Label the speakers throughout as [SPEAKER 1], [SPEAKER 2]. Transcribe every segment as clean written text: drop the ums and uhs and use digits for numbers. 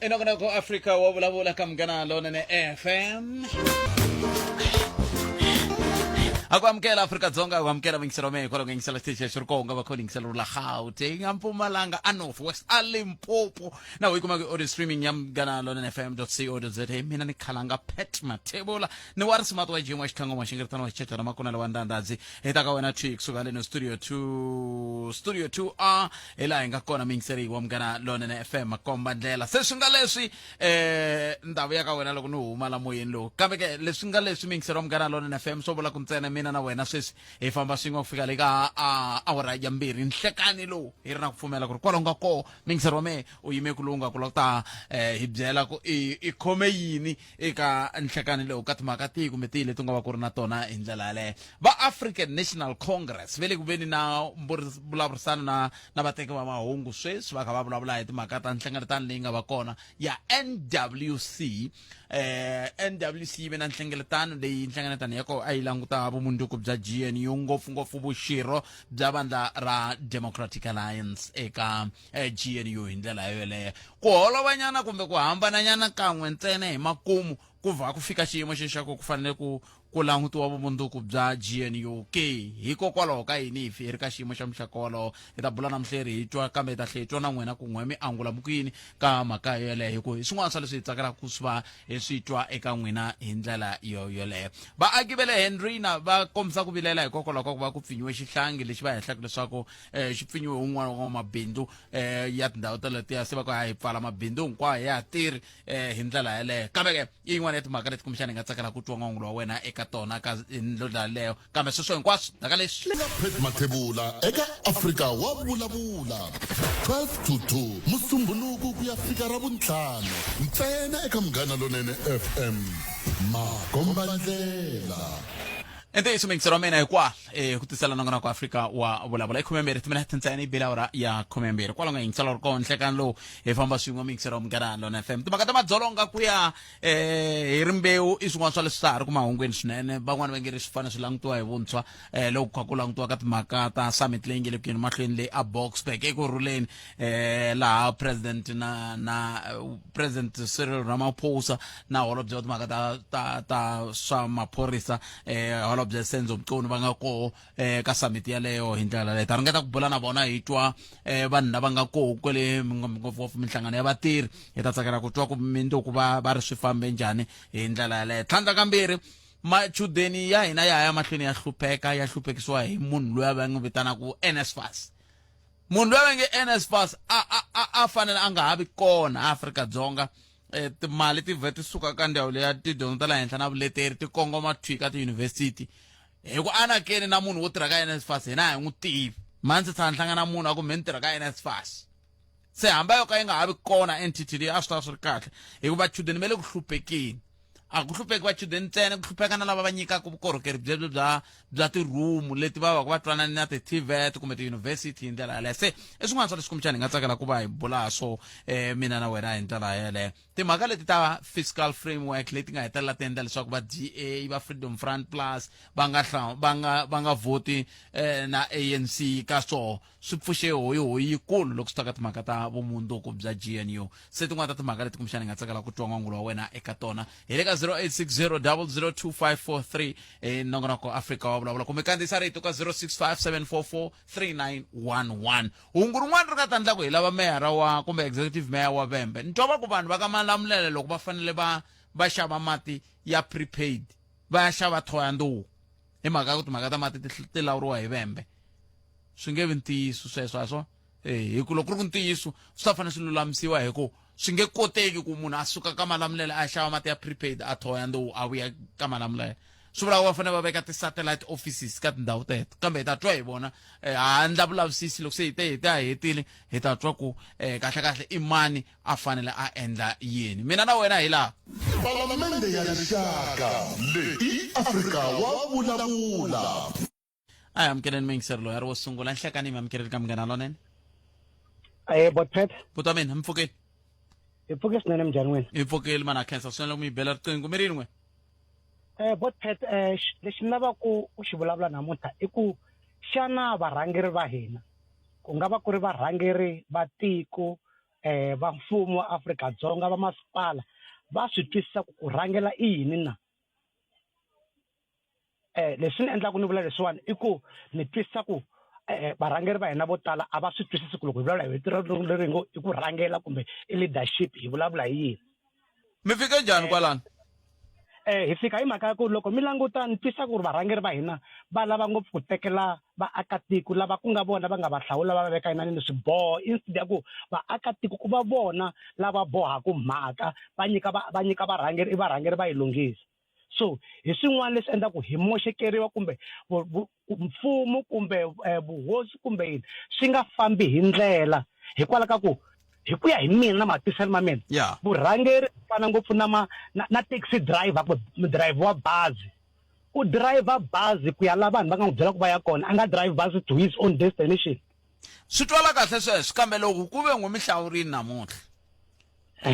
[SPEAKER 1] Inokona ko Africa wa vulavula ka Munghana Lonene FM. Akwamkela Afrika-Dzonga, akwamkela vingiselo meko lo ngiselo station Shirkonga ba calling selo la Gauteng, Mpumalanga, North West, Limpopo. Na uyikuma ku audio streaming yam Munghana Lonene FM.co.za. Mina ni Khalanga Pet Matebola. Ni wari smart wa jimo xithango maxingirtano xicheta na makona lawa ndandazi. Heta ka wena Twix suka le no studio 2R ela inga kona mingiseri wa Munghana Lonene FM makomba ndlela. Seswi nga leswi ndawu ya ka wena loko no huma la moyeni lo. Kambe ke leswi nga leswi mingiseri wa Munghana Lonene FM so vula ku ntsena mina na wena sweswi hi famba swin'we ku fika le ka awara ya mbirhi nhlekani lowu hi ri na ku pfumela ku ri kwalaho nga ko mingiseri wa me u yime ku lunga ku lota hi byela ku i khome yini eka nhlekani lowu ka timhaka tihi kumbe tihi leti nga va ku ri na tona hi ndlela yaleyo va African National Congress ve le ku veni na vulavurisana na vateki va mahungu sweswi va kha va vulavula hi timhaka ta nhlengeletano leyi nga va kona ya NWC NWC ve na nhlengeletano leyi nhlengeletano ya ko a yi languta vumundzuku bya GNU ngopfungopfu vuxirho bya vandla ra Democratic Alliance eka GNU hi ndlela yoleyo ku holovanyana kumbe ku hambananyana kan'we ntsena hi makumu ku va ku fika xiyimo xexako ku fanele ku langutiwa vumundzuku bya GNU ke hikokwalaho ka yini hi ri ka xiyimo xa muxaka wolowo hi ta bula na muhleri hi twa kambe hi ta tlhe twa na n'wina ku n'we mi angula mukuyini ka mhaka yoleyo hikuva hi swin'wana swa leswi hi tsakelaka ku swi va hi swi twa eka n'wina hi ndlela yoleyo vaaki va le Henrina va kombisa ku vilela hikokwalaho ka ku va ku pfinyiwe xihlangi lexi va hehlaka leswaku xi pfinyiwe un'wana wa mabindzu ya tindhawu teletiya se va ku hi pfala mabindzu hinkwayo ya tirhi hi ndlela yaleyo kambe ke yin'wana ya timhaka leti kumbexana hi nga tsakela ku twa n'wangulo wa wena eka tona ka ndlela leyo kambe sweswo hinkwaswo ndaka leswi
[SPEAKER 2] Pet Matebola eka Afrika wa vulavula 12 to 2 musumbhunuku ku ya fika ra vuntlhanu ntsena eka Munghana Lonene FM makomba ndlela
[SPEAKER 1] ente isu mingisero mena hikwa ku tisela nongona ku Afrika wa vulavula i 12 timinete ntsena i bila ora ya 12 kwalonga yingiselo ko nhlekani lo hi famba swin'we mingisero Munghana Lonene FM timhaka ta madzolonga ku ya hi rimbewu i swin'wana swa leswi swa ha ri ku mahungweni swinene van'wana va nge ri swi fane swi langutiwa hi vuntshwa loko kha ku langutiwa ka timhaka ta summit leyi nge le ku yeni mahlweni leyi a Boksburg eku rhuleni laha president president Cyril Ramaphosa na holobye wa timhaka ta swa maphorisa bya Senzo Mqunu va nga ko ka summit yaleyo hi ndlela leyo ta ringeta ku bula na vona hi twa vanhu lava nga ko kwele ngopfu minhlangano ya vatirhi hi ta tsakela ku twa ku mindzuku va ri swi fambe njhani hi ndlela yaleyo tlhandla kambirhi machudeni ya hina ya mahlweni ya hluphekisiwa hi munhu loyi va n'wi vitanaku NSFAS munhu loyi va nge NSFAS a fanele a nga ha vi kona Afrika-Dzonga timali ti vheti suka ka ndhawu leya tidyondzo ta la henhla na vuleteri ti kongoma thwika ti-university hi ku anakeni na munhu wo tirha ka NSFAS hina hi n'wi tivi mani ndzi tshama hlangana na munhu a ku me ni tirha ka NSFAS se hamba yo ka yi nga ha vi kona entity leyi a swi ta swi ri kahle hikuva vachudeni va le ku hluphekeni a ku hlupheki vachudeni ntsena ku hlupheka na lava va nyikaka vukorhokeri byebyo bya tirumu leti va va ku va twanani na ti-TVET kumbe ti-university hi ndlela yaleyo se i swin'wana swa leswi kumbexana hi nga tsakela ku va hi bula swo mina na wena hi ndlela yaleyo timhaka leti ta fiscal framework leti nga hetelela ti endla leswaku va DA va Freedom Front Plus va nga voti na ANC ka swo swi pfuxe hoyi yikulu loko swi ta ka timhaka ta vumundzuku bya GNU se tin'wana ta timhaka leti kumbexana hi nga tsakela ku twa n'wangulo wa wena eka tona hi le ka 0860002543 nongona ko Afrika wa vulavula kumbe kandziyisa rito ka 0657443911 hungu rin'wana ri nga ta endla ku hi lava meyara wa kumbe executive mayor wa Vhembe ni twa ku vanhu va ka Malamulele loko va fanele va xava mati ya prepaid va ya xava thoyandou hi mhaka ya ku timhaka ta mati ti lawuriwa hi Vhembe swi nge vi ntiyiso sweswo a swo hi ku loko ku ri ku ntiyiso swi ta fanele swi lulamisiwa hi ku swi nge koteki ku munhu a suka ka Malamulele a xava mati ya prepaid a thoyandou a vuya ka Malamulele swi vula ku va fanele va veka ti-satellite offices ka tindhawu teto kambe hi ta twa hi vona handla vulavisisi loko se hi ta hetile hi ta twa ku kahlekahle i mani a fanele a endla yini mina na wena hi laha
[SPEAKER 2] Palamende ya rixaka leyi Afrika wa vulavula
[SPEAKER 1] a hi amukeleni mingiseri loyi a ri wo sungula nhlekani mi amukeleli ka Munghana Lonene
[SPEAKER 3] Botpet
[SPEAKER 1] buta mina mpfukeni
[SPEAKER 3] hi pfuke swinene minjhani wena
[SPEAKER 1] hi pfukeli mana khensa swinene ku mi bela riqingho mi ri rin'we
[SPEAKER 3] Botpet lexi ni lavaka ku xi vulavula namuntlha i ku xana varhangeri va hina ku nga va ku ri varhangeri va tiko va mfumo wa Afrika-Dzonga va masipala va swi twisisa ku rhangela i yini na leswi ni endlaku ni vula leswiwani i ku ni twisisa ku varhangeri va hina vo tala a va swi twisisi ku loko hi vulavula hi vito leri ngo i ku rhangela kumbe i leadership hi vulavula hi yini
[SPEAKER 1] mi fike njhani kwalano
[SPEAKER 3] hi fika hi mhaka ya ku loko mi languta ni twisisa ku ri varhangeri va hina va lava ngopfu ku tekela vaakatiko lava ku nga vona va nga va hlawula va veka inani ni swiboho instead ya ku vaakatiko ku va vona lava bohaku mhaka va nyika varhangeri i varhangeri va yi lunghisa so hi swin'wana leswi endlaku hi moxekeriwa kumbe mfumo kumbe vuhosi kumbe yini swi nga fambi hi ndlela hikwalaho ka ku hi ku ya hi mina na matwiselo ma mina vurhangeri fana ngopfu na taxi driver drive wa bazi ku driver bazi ku ya la vanhu va nga n'wi byela ku va ya kona a nga drive bazi to his own destination
[SPEAKER 1] swi twala kahle sweswo kambe loko ku ve n'we mi hlawurini namuntlha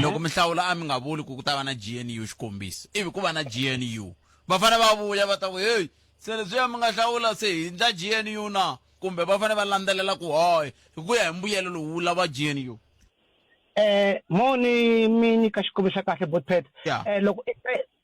[SPEAKER 1] loko mi hlawula a mi nga vuli ku ta va na GNU xikombiso ivi ku va na GNU va fane va vuya va ta ku hey se leswiya mi nga hlawula se hi ndla GNU na kumbe va fane va landzelela ku hoyi hi ku ya hi mbuyelo lowu wu lava GNU
[SPEAKER 3] moni mi nyika xikombiso kahle botpet loko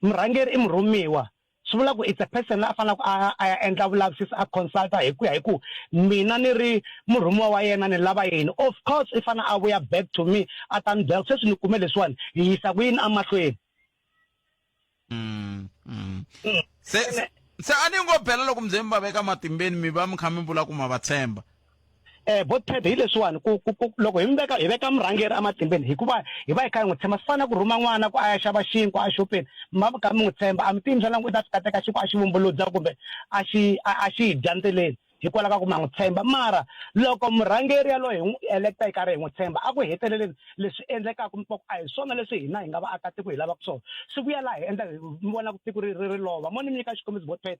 [SPEAKER 3] murhangeri i murhumiwa swi vula ku it's a person la a faneleke a ya endla vulavisisi a consulta hi ku ya hi ku mina ni ri murhumiwa wa yena ni lava yini of course i fanele a vuya back to me a ta ni byela sweswi ni kume leswiwani hi yisa ku yini amahlweni
[SPEAKER 1] se a ni ngo phela loko mi va veka matimbeni mi va mi kha mi vula ku ma va tshemba
[SPEAKER 3] botpet hi leswiwani loko hi veka murhangeri amatimbeni hikuva hi va hi kha hi n'wi tshemba swi fana ku rhuma n'wana ku a ya xava xinkwa a xopeni mi va ka mi n'wi tshemba a mi tivi byela ku i ta fika teka xinkwa a xi vumbuludza kumbe a xi dya nteleni hikwalaho ka ku ma n'wi tshemba mara loko murhangeri yaloyo hi n'wi electa hi karhi hi n'wi tshemba a ku heteleleni leswi endlekaka mi a hi swona leswi hina hi nga vaakatiko hi lavaka swona swi vuya laha hi endla mi vona ku tiko ri lova mo ni mi nyika xikombiso botpet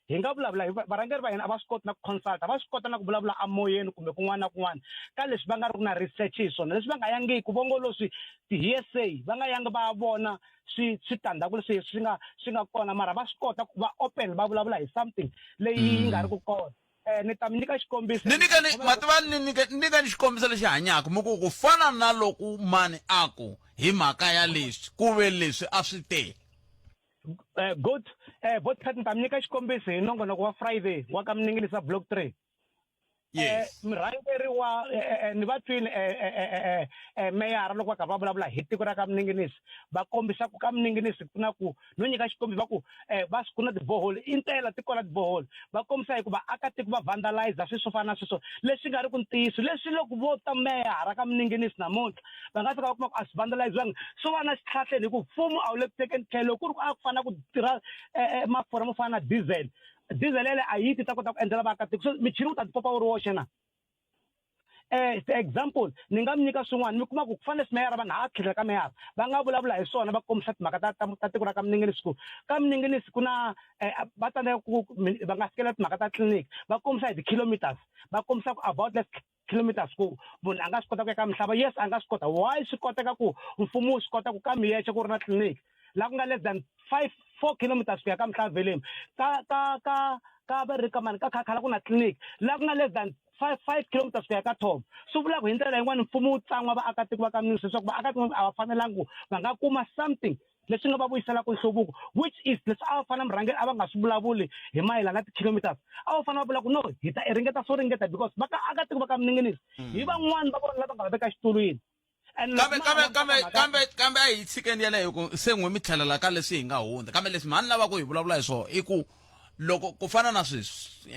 [SPEAKER 3] hi nga vulavula hi varhangeri va hina a va swi koti na ku consulta va swi kota na ku vulavula amoyeni kumbe kun'wana na kun'wana ka leswi va nga ri ku na research hi swona leswi va nga yangiki vongolosi ti-hearsay va nga yangi va vona switandzhaku leswi swi nga kona mara va swi kota ku va open va vulavula hi something leyi yi nga ri ku kona ni ta mi nyika xikombiso
[SPEAKER 1] ni nyika ni xikombiso lexi hanyaka mi ku fana na loko mani a ku hi mhaka ya leswi ku ve leswi a swi tele
[SPEAKER 3] good botpet ni ta mi nyika xikombiso hi nongonoko wa Friday wa ka Mninginisa block 3 murhangeri wa ni va twini meyara loko va kha va vulavula hi tiko ra ka Mninginisi va kombisa ku ka Mninginisi ku na ku no nyika xikombiso va ku va ku na tibohole i ntela tiko la tibohole va kombisa hi ku vaakatiko va vandalize swilo swo fana na sweswo leswi nga ri ku ntiyiso leswi loko vo ta meyara ka Mninginisi namuntlha va nga fika va kuma ku a swi vandaliziwangi swo va na xitlhahleni hi ku mfumo a wu le ku tekeni tlhelo loko ku ri ku a ku fanele ku tirha mafurha mo fana na diesel ele a yi ti ta kota ku endlela vaakatiko so michini wu ta tipopa wu ri woxe na example ni nga mi nyika swin'wana mi kuma ku fanele meyara vanhu ha tlhela ka meyara va nga vulavula hi swona va kombisa timhaka ta tiko ra ka Mninginisi ku ka Mninginisi ku na va tsandzeka ku va nga fikelela timhaka ta tliliniki va kombisa hi ti-kilometers va kombisa ku about less kilometers ku munhu a nga swi kota ku eka misava yes a nga swi kota why swi koteka ku mfumo wu swi kota ku ka miyexe ku ri na tliliniki laha ku nga less than 4 kilometers ku ya ka Mhlava Valley ka Verikamani ka Khakhala ku na tliliniki laha ku nga less than 5 kilometers ku ya ka Tom swi vula ku hi ndlela yin'wana mfumo wu tsan'wa vaakatiko va ka Mninginisi leswaku vaakatiko a va fanelangi ku va nga kuma something leswi nga va vuyiselaku nhluvuko which is leswi a va fanele murhangeri a va nga swi vulavuli hi mayelana na ti-kilometers a va fanele va vula ku no hi ta ringeta swo ringeta because vaakatiko va ka Mninginisi hi van'wani va vona lava nga va veka xitulwini
[SPEAKER 1] kambe a hi tshikeni yaleyo ku se n'we mi tlhelela ka leswi hi nga hundza kambe leswi mhani lava ku hi vulavula hi swona i ku loko ku fana na sweswi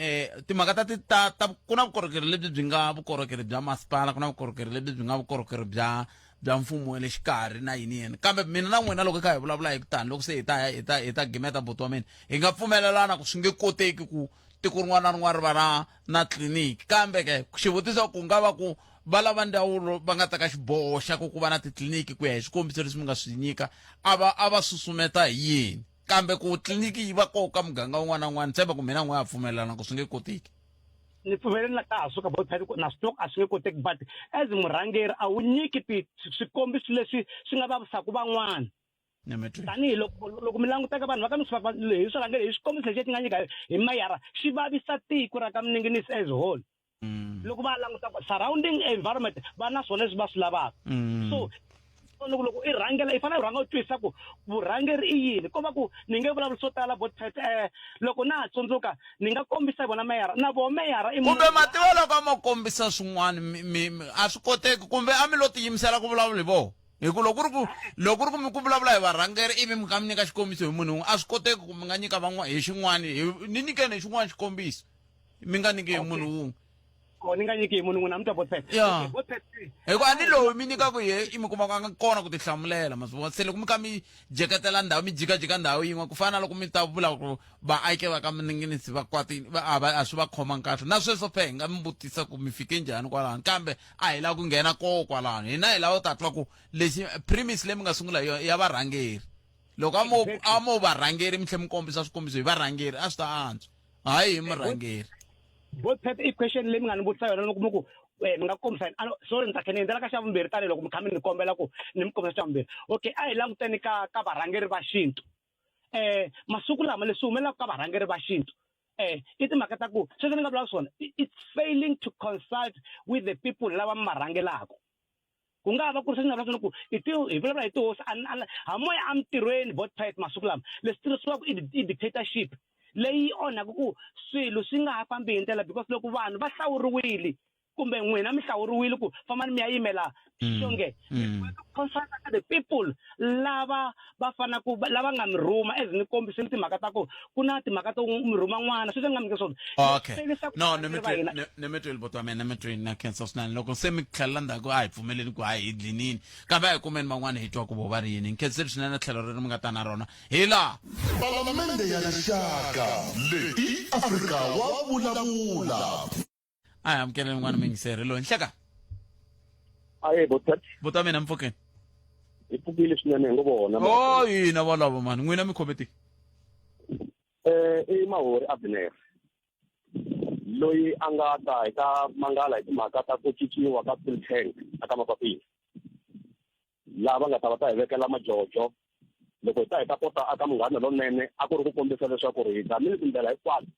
[SPEAKER 1] timhaka ta ku na vukorhokeri lebyi byi nga vukorhokeri bya masipala ku na vukorhokeri lebyi byi nga vukorhokeri bya mfumo wa le xikarhi na yini kambe mina na n'wina loko hi kha hi vulavula hi ku tani loko se hi ta gimeta buti wa mina hi nga pfumelelana ku swi nge koteki ku tiko rin'wana na rin'wana ri va na tliliniki kambe ke xivutiso ku nga va ku va lava ndzawulo va nga teka xiboho xa ku va na titliliniki ku ya hi swikombiso leswi mi nga swi nyika a va susumeta hi yini kambe ku tliliniki yi va koka muganga wun'wana na wun'wana tshemba ku mina n'we ya pfumelelana ku swi nge koteki
[SPEAKER 3] ni pfumeleni na ka ha suka botpet na swi a swi nge koteki but as murhangeri a wu nyiki swikombiso leswi swi nga vavisaka van'wana tanihi loko mi languteka vanhu va ka misava hi swirhangeri hi swikombiso lexi ti nga nyika hi mayara xi vavisa tiko ra ka Mninginisi as whole loko va languta surrounding environment va na swona leswi va swi lavaka so loko i rhangela i fanele u rhanga u twisisa ku vurhangeri i yini ko va ku ni nge vulavuli swo tala loko na ha tsundzuka ni nga kombisa vona meyara na vo meyara
[SPEAKER 1] kumbe mativa loko a ma kombisa swin'wana a swi koteki kumbe a mi lo tiyimisela ku vulavula hi vona hi ku loko ri ku mi ku vulavula hi varhangeri ivi mi ka mi nyika xikombiso hi munhu un'we a swi koteki ku mi nga nyika van'wana hi xin'wana ni nyikeni hi xin'wana xikombiso mi nga nyiki hi munhu un'we
[SPEAKER 3] ni nga nyiki hi munhu un'we na mi twa
[SPEAKER 1] hikuva a ni lowu mi nyikaku i mi kuma ku a nga kona ku tihlamulela masivona se loko mi ka mi jeketela ndhawu mi jikajika ndhawu yin'we ku fana na loko mi ta vula ku vaaki va ka miningisi va kwati a swi va khoma kahle na sweswo phe hi nga mi vutisa ku mi fike njhani kwalano kambe a hi lava ku nghena ko kwalano hina hi lava ta twa ku lexi premise leyi mi nga sungula hi ya varhangeri loko a mo varhangeri mi tlhe mi kombisa swikombiso hi varhangeri a swi ta antswa hayi hi murhangeri
[SPEAKER 3] i question leyi mi nga ni vutisa yona loko mi ku mi nga kombisa sorry ni ta khe ni endzela ka xa vumbirhi tani loko mi kha mi ni kombela ku ni mi kombisa xa vumbirhi okay a hi languteni ka varhangeri va xintu masiku lama leswi humelelaka ka varhangeri va xintu i timhaka ta ku sweswi ni nga vulaka swona it's failing to consult with the people lava mi varhangelaka ku nga va ku ri se ni nga vula swona ku hi vulavula hi tihosi hamoya emintirhweni botpet masiku lama leswi tirhisiwaka i dictatorship leyi onhaka ku swilo swi nga ha fambi hi ndlela because loko vanhu va hlawuriwile kumbe n'wina mi hlawuriwile ku fambani mi ya yimela xonge consult the people lava va fanaku lava nga mi rhuma as ni kombiseni timhaka ta ku ku na timhaka to mi rhuma n'wana sweswi ni nga mi nyika swona
[SPEAKER 1] okay no ni mi tweli boti wa mina ni mi tweli na khensa swinene loko se mi tlhelela ndzhaku a hi pfumeleli ku hayi hi dlinini kambe a hi kumeni van'wana hi twa ku vo va ri yini nkhentseli swinene tlhelo leri mi nga ta na rona hi laha
[SPEAKER 2] palamende ya rixaka leyi Afrika wa vulavula
[SPEAKER 1] a hi amukeleni n'wana mi yingiseri loyi nhleka
[SPEAKER 4] aye botat
[SPEAKER 1] bota mina mpfukeni
[SPEAKER 4] i pfukile swinene hi ngo vona
[SPEAKER 1] yina valavo mani n'wina mi khometi
[SPEAKER 4] i Mahori Abner loyi a nga ta hi ta mangala hi timhaka ta ku ciciwa ka fuel tank aka mapapila lava nga ta va ta hi vekela majojo loko hi ta kota aka munghana lonene a ku ri ku kombisa leswaku ri hi zamile tindlela hinkwato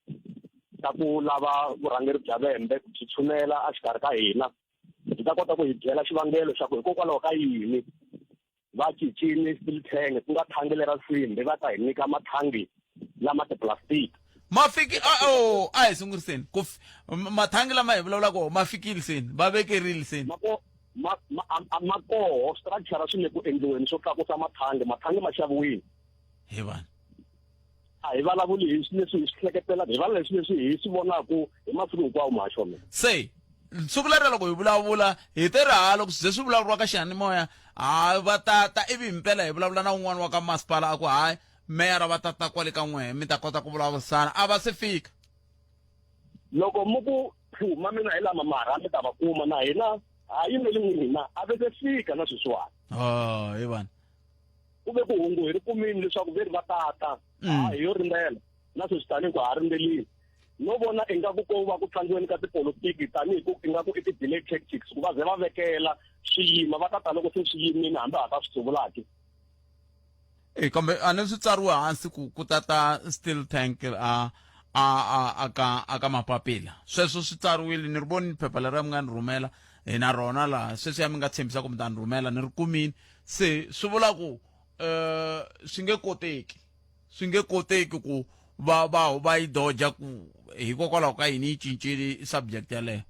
[SPEAKER 4] ta ku lava vurhangeri bya vembe ku tshunela a xikarhi ka hina hi ta kota ku hi byela xivangelo xa ku hikokwalaho ka yini va cicini fuel tank ku nga thangi lera nsimbi va ta hi nyika mathangi lama tiplastic
[SPEAKER 1] ma fiki a hi sunguriseni mathangi lama hi vulavulaka ma fikile seni va vekerile seni
[SPEAKER 4] ma koho structure swi le ku endliweni swo tlakusa mathangi ma xaviwile
[SPEAKER 1] hi vanhu
[SPEAKER 4] a hi vulavuli hi leswi hi swi hleketelaka hi vulavula leswi hi swi vonaka hi masiku hinkwawo mahlomo
[SPEAKER 1] se siku leri loko hi vulavula hi tirha loko swi swi vulavuriwa ka xiyanimoya va tata ivi himpela hi vulavula na un'wana wa ka masipala a ku hayi meyara va tata kwale ka n'wehe mi ta kota ku vulavurisana a va se fika
[SPEAKER 4] loko mu ku phuma mina hi lama mara mi ta va kuma na hina a yimeli n'wina a ve se fika na sweswiwani
[SPEAKER 1] hi vanhu
[SPEAKER 4] ku ve ku hungu hi ri kumini leswaku ve ri va tata hi yo rindzela na sweswi tanihi ku ha rindzelini no vona ingaku ko va ku tlangiweni ka tipolotiki tanihi ku ingaku i ti-delay tactics ku va ze va vekela swiyima va tata loko se swi yimini hambi ha ta swi tsuvulaki
[SPEAKER 1] kambe a ni swi tsariwe hansi ku tata steel tank aka mapapila sweswo swi tsariwile ni ri voni phepha leri mi nga ni rhumela na rona laha sweswi ya mi nga tshembisa ku mi ta ni rhumela ni ri kumini se swi vula ku swi nge koteki ku va yi doja ku hikokwalaho ka yini yi cincile subject yaleyo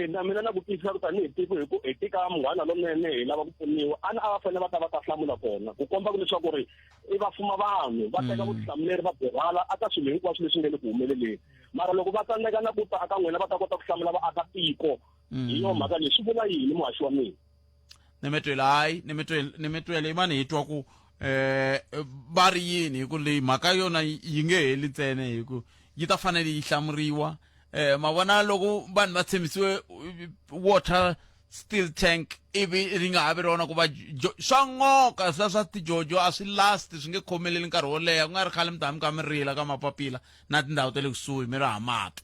[SPEAKER 4] na mina na ku twisisa ku tanihi tiko hi ku hi tika munghana lonene hi lava ku pfuniwa a va fanele va ta hlamula kona ku komba leswaku ri i va fuma vanhu va teka vutihlamuleri va bebala aka swilo hinkwaswo leswi nga le ku humeleleni mara loko va tsandzeka na ku ta aka n'wina va ta kota ku hlamula vaakatiko hi yo mhaka leswi vula yini muhaxi wa mina
[SPEAKER 1] ni mi twele hayi ni mi twele mani hi twa ku va ri yini hi ku leyi mhaka yona yi nge heli ntsena hi ku yi ta fanele yi hlamuriwa mavona loko vanhu va tshembisiwe water steel tank ivi ri nga ha vi rona ku va swa nkoka swa tijojo a swi lasti swi nge khomeleli nkarhi wo leha ku nga ri khale mi ta mi ka mi rila ka mapapila na tindhawu ta le kusuhi mi ri hamaka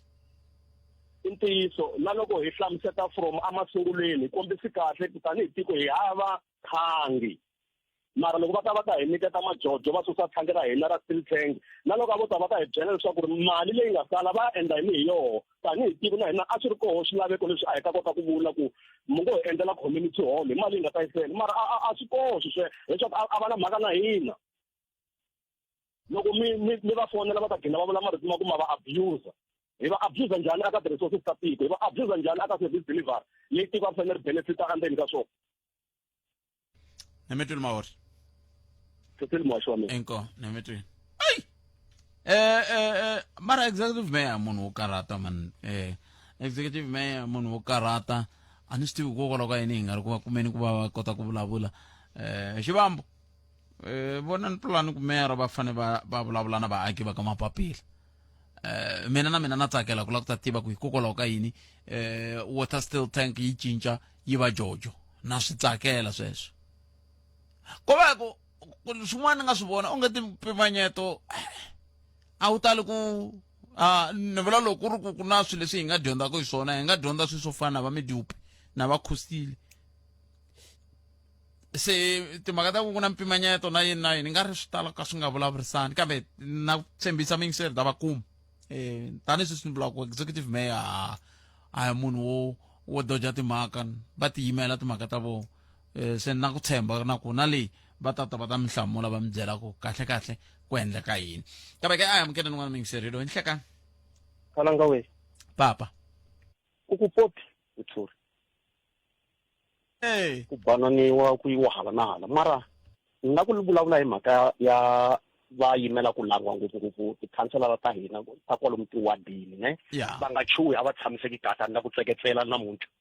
[SPEAKER 4] i ntiyiso na loko hi hlamuseta from emasungulweni kombisi kahle ku tanihi tiko hi hava thangi mara loko va ta hi nyiketa majojo va susa thangi ra hina ra still tank na loko a vo ta va ta hi byela leswaku mali leyi nga sala va endla yini hi yoho tanihi tivi na hina a swi ri koho swilaveko leswi a hi ta kota ku vula ku mi ngo hi endlela community hall hi mali yi nga ta yiseni mara a swi koho sweswe leswaku a va na mhaka na hina loko mi va fonela va ta gina va vula marito ma ku ma va abuser hi va abuser njhani aka ti-resources ta tiko hi va abuser njhani aka service delivery leyi tiko a fanele ri benefita endzeni ka swona
[SPEAKER 1] nemetweni mawori
[SPEAKER 4] mwaxi wa mina
[SPEAKER 1] enko nemetweni mara executive mayor munhu wo karata man executive mayor munhu wo karata a ni swi tivi hikokwalaho ka yini hi nga ri ku va kumeni ku va kota ku vulavula xivambo vona ni pulani ku meyara va fane va vulavula na vaaki va ka mapapila mina na tsakela ku la ku ta tiva ku hikokwalaho ka yini water still tank yi cinca yi va jojo na swi tsakela sweswo ko va ku swin'wana ni nga swi vona onge timpimanyeto a wu tali ku ni vula loko ku ri ku na swilo leswi hi nga dyondzaka hi swona hi nga dyondza swilo swo fana na va Medupi na va Khostile se timhaka ta ku ku na mpimanyeto na yini ni nga ri swi tala ka swi nga vulavurisani kambe na tshembisa mingiseri ta vakumi tanihi sweswi ni vulaka ku executive mayor a hi munhu wo doja timhaka va tiyimela timhaka ta vona se na ku tshemba na ku na leyi va tata va ta mi hlamula va mi byela ku kahle ku endleka yini kambe ke a hi amukela n'wana mingiseri loyi ni hlekani
[SPEAKER 4] kalanga we
[SPEAKER 1] papa
[SPEAKER 4] ku popi utshuri ku bananiwa ku yiwa hala na hala mara na ku vulavula hi mhaka ya va yimela ku langwa ngopfungopfu tikhanselara ta hina ta kwalomu tiwadini ne va nga chuhi a va tshamiseki kahle na ku tseketsela namuntlha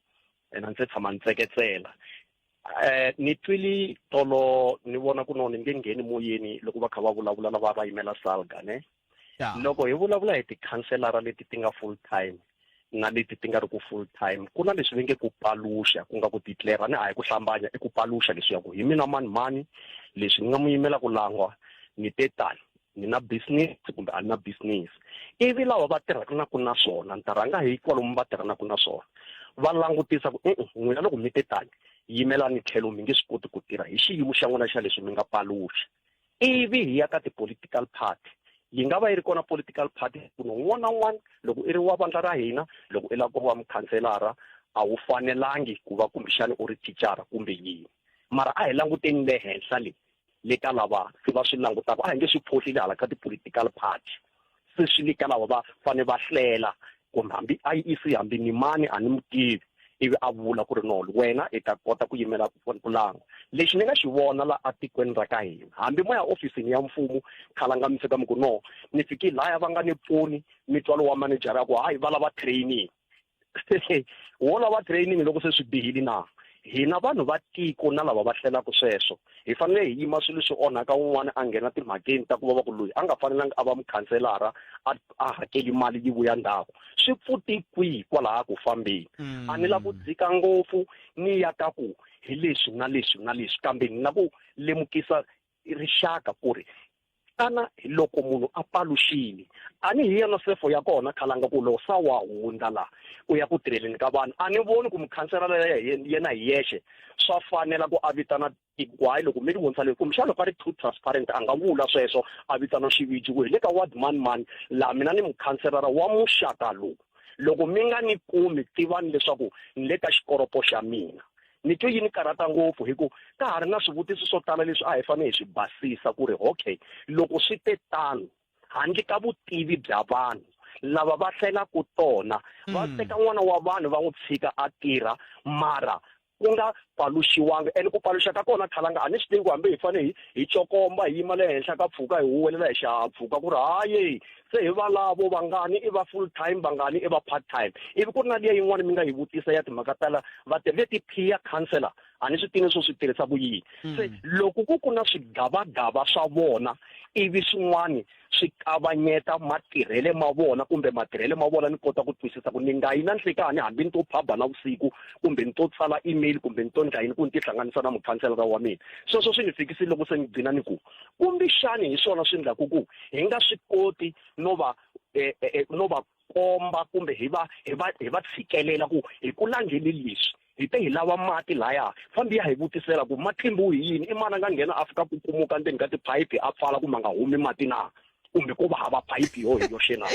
[SPEAKER 4] ena ndzi tshama ni tseketsela ni twili tolo ni vona ku noni nge ngheni moyeni loko va kha va vulavula lava va yimela salga ne loko hi vulavula hi tikhanselara leti ti nga full time na leti ti nga ri ku full time ku na leswi venge ku paluxa ku nga ku declare ni a hi ku hlambanya i ku paluxa leswi ya ku hi mina mani leswi ni nga mu yimela ku langwa ni tetani ni na business kumbe a ni na business ivi lava va tirhaka na ku na swona ni ta rhanga hi kwalomu va tirhanaku na swona va langutisa ku n'wina loko mi tetani yimelani tlhelo mi nge swi koti ku tirha hi xiyimo xa n'wina xa leswi mi nga paluxa ivi hi ya ka ti-political party yi nga va yi ri kona political party ku un'wana na un'wana loko i ri wa vandla ra hina loko i lava ku va mukhanselara a wu fanelangi ku va kumbexani u ri thicara kumbe yini mara a hi languteni le henhla le ka lava se va swi langutaka a hi nge swi phohlile hala ka ti-political party se swi le ka lava va fane va hlela kumbe hambi IEC hambi ni mani a ni mu tivi ivi a vula ku ri no wena i ta kota ku yimela ku langwa lexi ni nga xi vona la atikweni ra ka hina hambi mo ya ofisini ya mfumo khalanga mi fika mi ku no ni fiki laya va nga ni pfuni mi twalo wa manager ya ku hayi va lava training wo lava training loko se swi bihile na hina vanhu va tiko na lava va hlelaka sweswo hi fanele hi yima swilo swi onhaka un'wana a nghena timhakeni ta ku va ku loyi a nga fanelanga a va mukhanselara a hakeli mali yi vuya ndzhaku swi pfuti kwihi kwalaha ku fambeni a ni la ku dzika ngopfu ni ya ka ku hi leswi na leswi kambe ni na ku lemukisa rixaka ku ri tana loko munhu a paluxile a ni hi yena sefo ya kona khalanga ku lo sa wa hundza la u ya ku tirheleni ka vanhu a ni voni ku mukhanselara yena hi yexe swa fanela ku a vitana igwayi loko mi ri vonisa leyi kumbexana loko a ri too transparent a nga vula sweswo a vitana xivici ku hi le ka ward mani laha mina ni mukhanselara wa muxaka lowu loko mi nga ni kumi tivani leswaku ni le ka xikoropo xa mina ni twe yini karata ngopfu hi ku ka ha ri na swivutiso swo tala leswi a hi fanele hi swi basisa ku ri okay loko swi te tano handle ka vutivi bya vanhu lava va hlelaku tona va teka n'wana wa vanhu va n'wi tshika a tirha mara ku nga paluxiwanga ene ku paluxa ka kona khalanga a ni swi tivi ku hambi hi fanele hi cokomba hi yima le henhla ka mpfhuka hi huwelela hi xihahampfhuka ku ri hayi se hi valavo vangani i va full time vangani i va part time ivi ku ri na liya yin'wana mi nga hi vutisa ya timhaka tala vatirhi ti peer counselor a ni swi tivi swo swi tirhisa ku yini se loko ku na swigavagava swa vona ivi swin'wana swi kavanyeta matirhele ma vona kumbe matirhele ma vona ni kota ku twisisa ku ni nga yi na nhlekani hambi ni to phaba na vusiku kumbe ni to tsala email kumbe ni to ndla yini ku ni tihlanganisa na mukhanselara wa mina sweswo swi ni fikisile loko se ni gcina ni ku kumbexani hi swona swi endlaku ku hi nga swi koti no va komba kumbe hi va tshikelela ku hi ku langeni leswi hi te hi lava mati laya fambi ya hi vutisela ku mathimbu hi yini i mani a nga nghena Afrika ku kumuka ndzeni ka tiphayiphi a pfala ku ma nga humi mati na kumbe ku va hava phayiphi yo hi yoxe na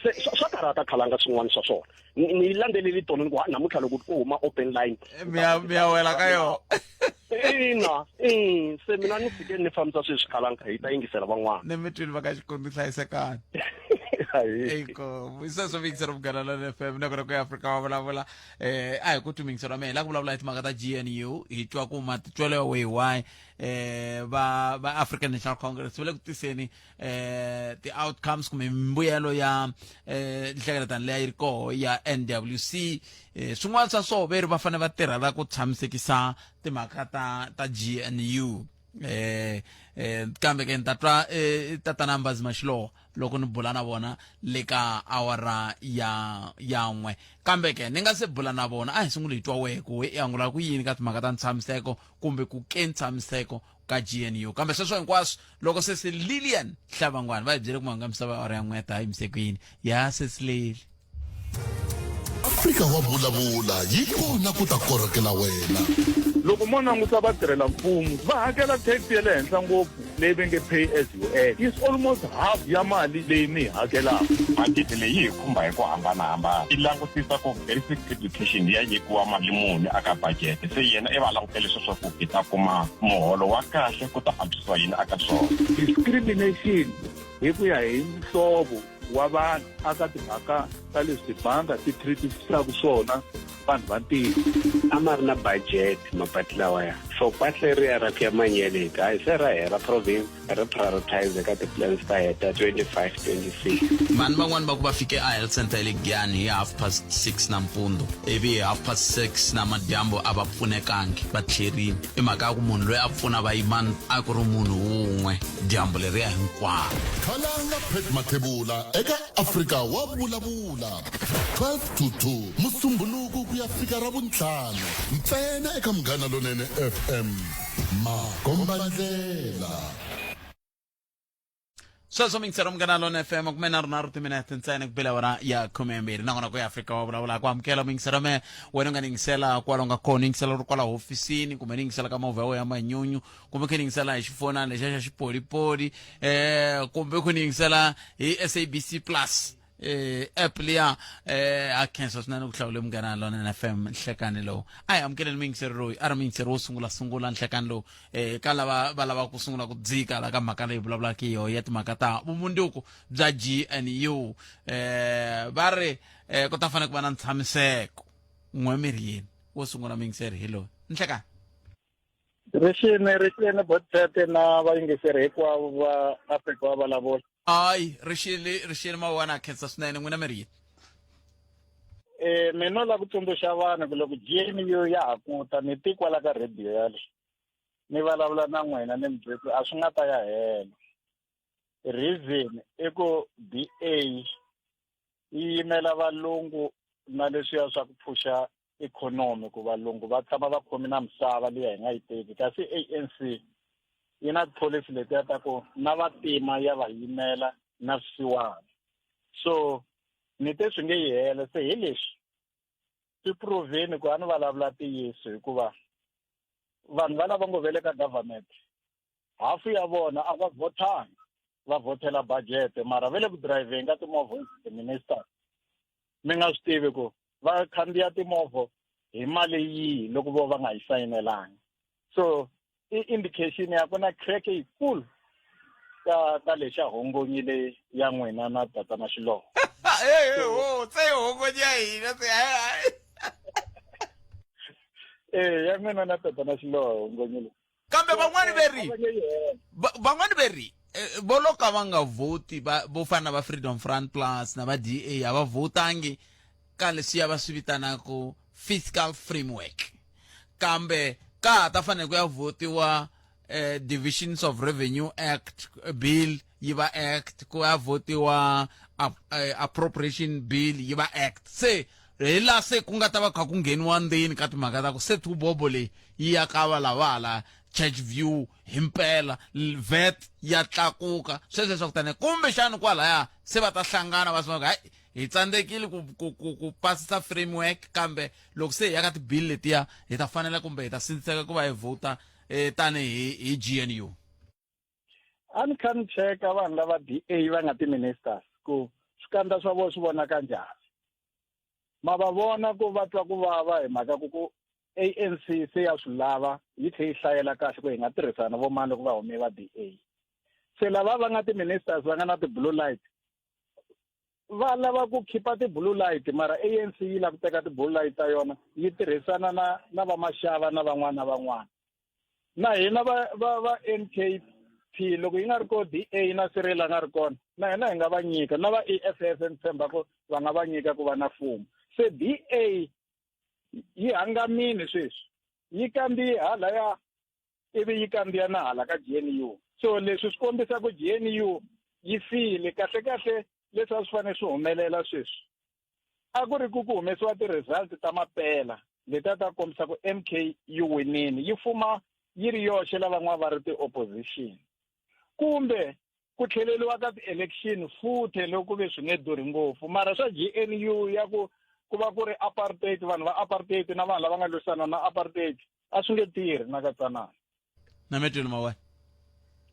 [SPEAKER 4] se swa karata khalanga swin'wana swa swona ni landzeleli tona ni ku namuntlha loko ku huma open line
[SPEAKER 1] mi ya wela ka yo
[SPEAKER 4] ina se mina ni fike ni fambisa sweswi khalanga hi ta yingisela van'wana
[SPEAKER 1] ni mi twini va ka Xikwembu hlayisekani eko sweswo mixero Munghana Lonene FM na kona ku Afrika wa vulavula a hi ku twi mixero me la ku vulavula hi timhaka ta GNU hi twa ku matitwelo we why va African National Congress va le ku tiseni ti outcomes kumbe mbuyelo ya nhlengeletano leyi yi ri koho ya NWC swin'wana swa swo veri va fanele va tirhela ku tshamisekisa timhaka ta GNU kambe ke ni ta twa tatana Mbazi Mashilo loko ni bula na vona le ka awara ya n'we kambe ke ni nga se bula na vona a hi sunguli hi twa wehe ku i angula ku yini ka timhaka ta ntshamiseko kumbe ku ke ntshamiseko ka GNU kambe sweswo hinkwaswo loko sesi Lilian Hlavangwana va hi byele ku mahungu ya misava awara ya n'we ya ta hi misekweni ya sesi Lili
[SPEAKER 2] Afrika wa vulavula yi kona ku ta korhokela wena
[SPEAKER 5] loko mo languta vatirhela mfumo va hakela tax ya le henhla ngopfu leyi va nge pay as you earn is almost half ya mali leyi mi hi hakelaka
[SPEAKER 6] mali leyi hi khumba hi ku hambanahambana i langutisa ku basic education ya nyikiwa mali muni aka budget se yena i va langutele sweswo ku hi ta kuma muholo wa kahle ku ta antswisa yini aka swona
[SPEAKER 5] discrimination hi ku ya hi mhlovo wa vanhu aka timhaka ta leswi banga ti treatisaka swona vanhu va ntirho
[SPEAKER 7] a ma ri na budget mapati lawaya so pati leri ya ra ku ya manyeleti a hi se ra hera province ri prioritize ka ti-plans ta heta 25-26
[SPEAKER 1] vanhu van'wani va ku va fike a health center ya le Giyani hi 6:30 nampundzu ivi hi 6:30 namadyambu a va pfunekangi va tlherini i mhaka ya ku munhu loyi a pfuna vayimani a ku ri munhu wun'we dyambu leriya hinkwaro
[SPEAKER 2] khalanga Pet Mathebula eka Afrika wa vulavula 12 to 2 musumbhunuku ku ya fika ra vuntlhanu ntsena eka Munghana Lonene FM makombandlela
[SPEAKER 1] sweswo mixero Munghana Lonene FM kumena rinharhu timinete ntsena ku bela wona ya 12 nakona ku ya Afrika wa vulavula ku amukela mixero me wena nga ningisela kwala nga kona ningisela ri kwala hofisini kumbe ningisela ka movha ya manyunyu kumbe ku ningisela hi xifonani lexa xa xipolipoli kumbe ku ningisela hi SABC Plus app liya a khensa swinene ku hlawule Munghana Lonene FM nhlekani lowu a hi amukeleni mixero loyi a ri mixero wo sungula nhlekani lowu ka lava va lava ku sungula ku dzika la ka mhaka leyi vulavulaka hi yona ya timhaka ta vumundzuku bya GNU va ri ku ta fanele ku va na ntshamiseko n'we mirini wo sungula mixero hi loyi nhlekani
[SPEAKER 5] rixini botsete na vayingiseri hinkwavo va Afrika va vulavula
[SPEAKER 1] ai rixile mavona a khensa swinene n'wina mirini
[SPEAKER 5] mina la ku tsundzuxa vanhu ku loko GNU ya hakuta ni tikwala ka radio yale ni vulavula na n'wina ni mibyeki a swi nga ta ya hela reason i ku BA yi yimela valungu na leswiya swa ku phusha ikhonomi ku valungu va tshama va khomi na misava leyi hi nga yi teki kasi ANC yi na policy letiya ta ku na vatima ya va yimela na swisiwana so ni te swi nge yi hela se hi leswi swi proveni ku a ni vulavula ntiyiso hikuva vanhu va lava ngo vele ka government hafu ya vona a va votanga va votela budget mara vele ku driving ka timovha the minister mi nga swi tivi ku va khandziya timovha hi mali yihi loko vo va nga yi sayinelangi so indication ya ku na crack yikulu ka lexa hongonyile ya n'wina na tatana Xiloho
[SPEAKER 1] se hongonya hina
[SPEAKER 5] ya mina na tatana Xiloho hongonyile
[SPEAKER 1] kambe van'wani veri voloka va nga voti vo fana na va Freedom Front Plus na va DA a va votangi ka leswiya va swi vitanaka fiscal framework kambe ka ta fanele ku ya votiwa Divisions of Revenue Act bill yi va act ku ya votiwa appropriation bill yi va act se hi la se ku nga ta va kha ku ngheniwa ndzeni ka timhaka ta ku se tubobo leyi yi ya ka va lavala church view himpela VAT ya tlakuka sweswo swa ku tani kumbe xana kwalaya se va ta hlangana va swa hayi hi tsandzekile ku pasisa framework kambe loko se hi ya ka tibill letiya hi ta fanela kumbe hi ta sindziseka ku va hi vota tanihi hi GNU.
[SPEAKER 5] A ni kha ni cheka vanhu lava DA va nga ti-ministers ku swikandza swa vona swi vonaka njhani. Ma va vona ku va twa ku vava hi mhaka ku ANC se ya swi lava yi tlhe yi hlayela kahle ku hi nga tirhisana vo mani loko va hume va DA. Se lava va nga ti-ministers va nga na ti-blue light va lava ku khipa ti-blue light mara ANC yi lava ku teka ti-blue light ta yona yi tirhisana na vamaxava na van'wana na van'wana. Na hina va NKP loko yi nga ri ko DA na Cyril a nga ri kona na hina hi nga va nyika na va EFF ni tshemba ku va nga va nyika ku va na mfumo. Se DA yi hangamini sweswi yi kandziye halaya ivi yi kandziya na hala ka GNU. So leswi swi kombisa ku GNU yi file kahle leswi a swi fanele swi humelela sweswi a ku ri ku humesiwa ti-result ta mapela leti ta kombisa ku MK yi winini yi fuma yi ri yoxe lavan'wana va ri ti-opposition kumbe ku tlheleliwa ka ti-election futhe loko ve swi nge durhi ngopfu mara swa GNU ya ku va ku ri apartheid vanhu va apartheid na vanhu lava nga lwisana na apartheid a swi nge tirhi na katsanana.
[SPEAKER 1] Na metweni mawena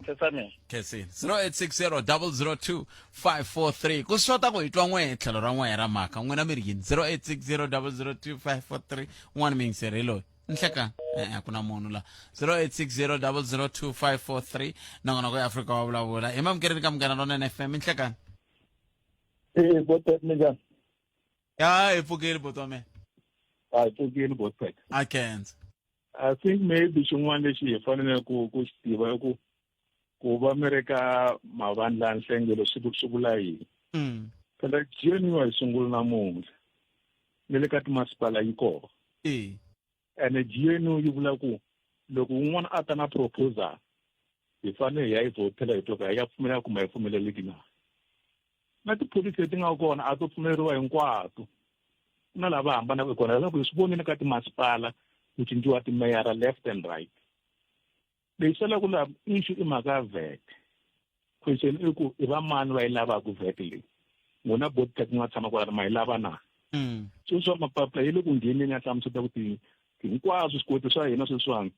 [SPEAKER 5] Khensani.
[SPEAKER 1] 0860002543 ku xota ku hi twa n'we tlhelo ra n'we ra mhaka n'wina mi ri yini 0860002543 n'wana mi yingiseri loyi nhlekani a ku na munhu la 0860002543 nongonoko ya Afrika wa vulavula hi mamukereni ka Munghana Lonene FM nhlekani
[SPEAKER 8] Botet njani?
[SPEAKER 1] ya hi pfukeli boto me
[SPEAKER 8] Pfukeli Botet.
[SPEAKER 1] I can't.
[SPEAKER 8] I think maybe xin'wana lexi hi fanele ku xi tiva ku va mi ri ka mavandla nhlengelo swi vula yini. Phela GNU yi sungula namuntlha ni le ka timasipala yi kona. Ene GNU yi vula ku loko un'wana a ta na proposal hi fanele hi ya yi vhotela hi toka ya pfumela kumbe yi pfumeleleki na tipholisi leti nga kona a to pfumeleriwa hinkwato na lava hambanaka kona leswaku hi swi vonile ka timasipala ku cinciwa timeyara left and right. Lexi salaka laha issue i mhaka ya VAT. Question i ku i va mani va yi lavaka VAT leyi n'wina Botek ku nga tshama kwala ma yi lava na swa mapapila yi le ku ngheneni ya hlamuseta ku hinkwaswo swikweleti swa hina sweswiwani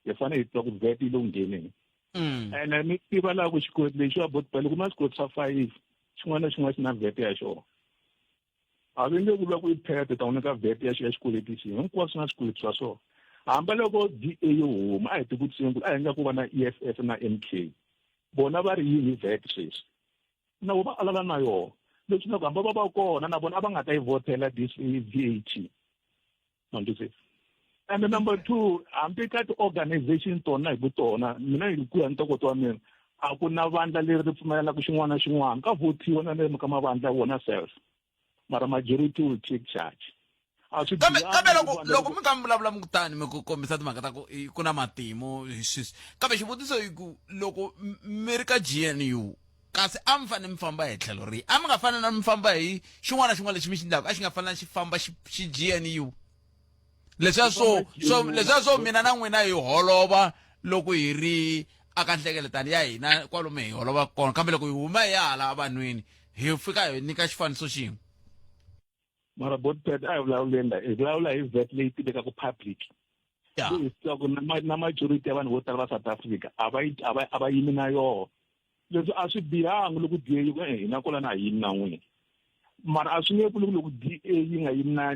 [SPEAKER 8] hi fanele hi tiva ku VAT yi le ku ngheneni ene mi tiva laha ku xikweleti lexi wa Botek loko na swikweleti swa 5 xin'wana na xin'wana xi na VAT ya xona a va nge vula ku i phete ta n'wina ka VAT ya xikweleti xi hinkwaswo na swikweleti swa swona hamba loko DA yo huma a hi tivutiseni ku a hi nga ku va na EFF na MK bona va ri yini VAT sweswi na vo va alala na yona leswi na ku hamba va kona na vona a va nga ta yi votela this VAT and number 2 hambi ka ti-organization tona hi ku tona mina hi ku ya ntokoto wa mina a ku na vandla leri ri pfumelelaka xin'wana na xin'wana ka votiwa na le ka mavandla wona self mara majority will take charge.
[SPEAKER 1] kambe loko mi nga vulavula mi kutani mi ku kombisa timhaka ta ku na matimu kambe xivutiso i ku loko mi ri ka GNU kasi a mi fanele mi famba hi tlhelo rihi a mi nga fanele na mi famba hi xin'wana na xin'wana lexi mi xi endlaka a xi nga fanele xi famba xi GNU leswiya swo mina na n'wina hi holova loko hi ri aka nhlengeletano ya hina kwalomu hi holova kona kambe loko hi huma hi ya hala vanhwini hi fika hi nyika xifaniso xin'we
[SPEAKER 8] mara Botek a hi vulavula hi VAT leyi tivekaka public na majority ya vanhu vo tala va South Africa a va yimi na yona leswi a swi bihangi loko DA hina kwalana a yimi na n'wina mara a swi nge vuli loko DA yi nga yimi na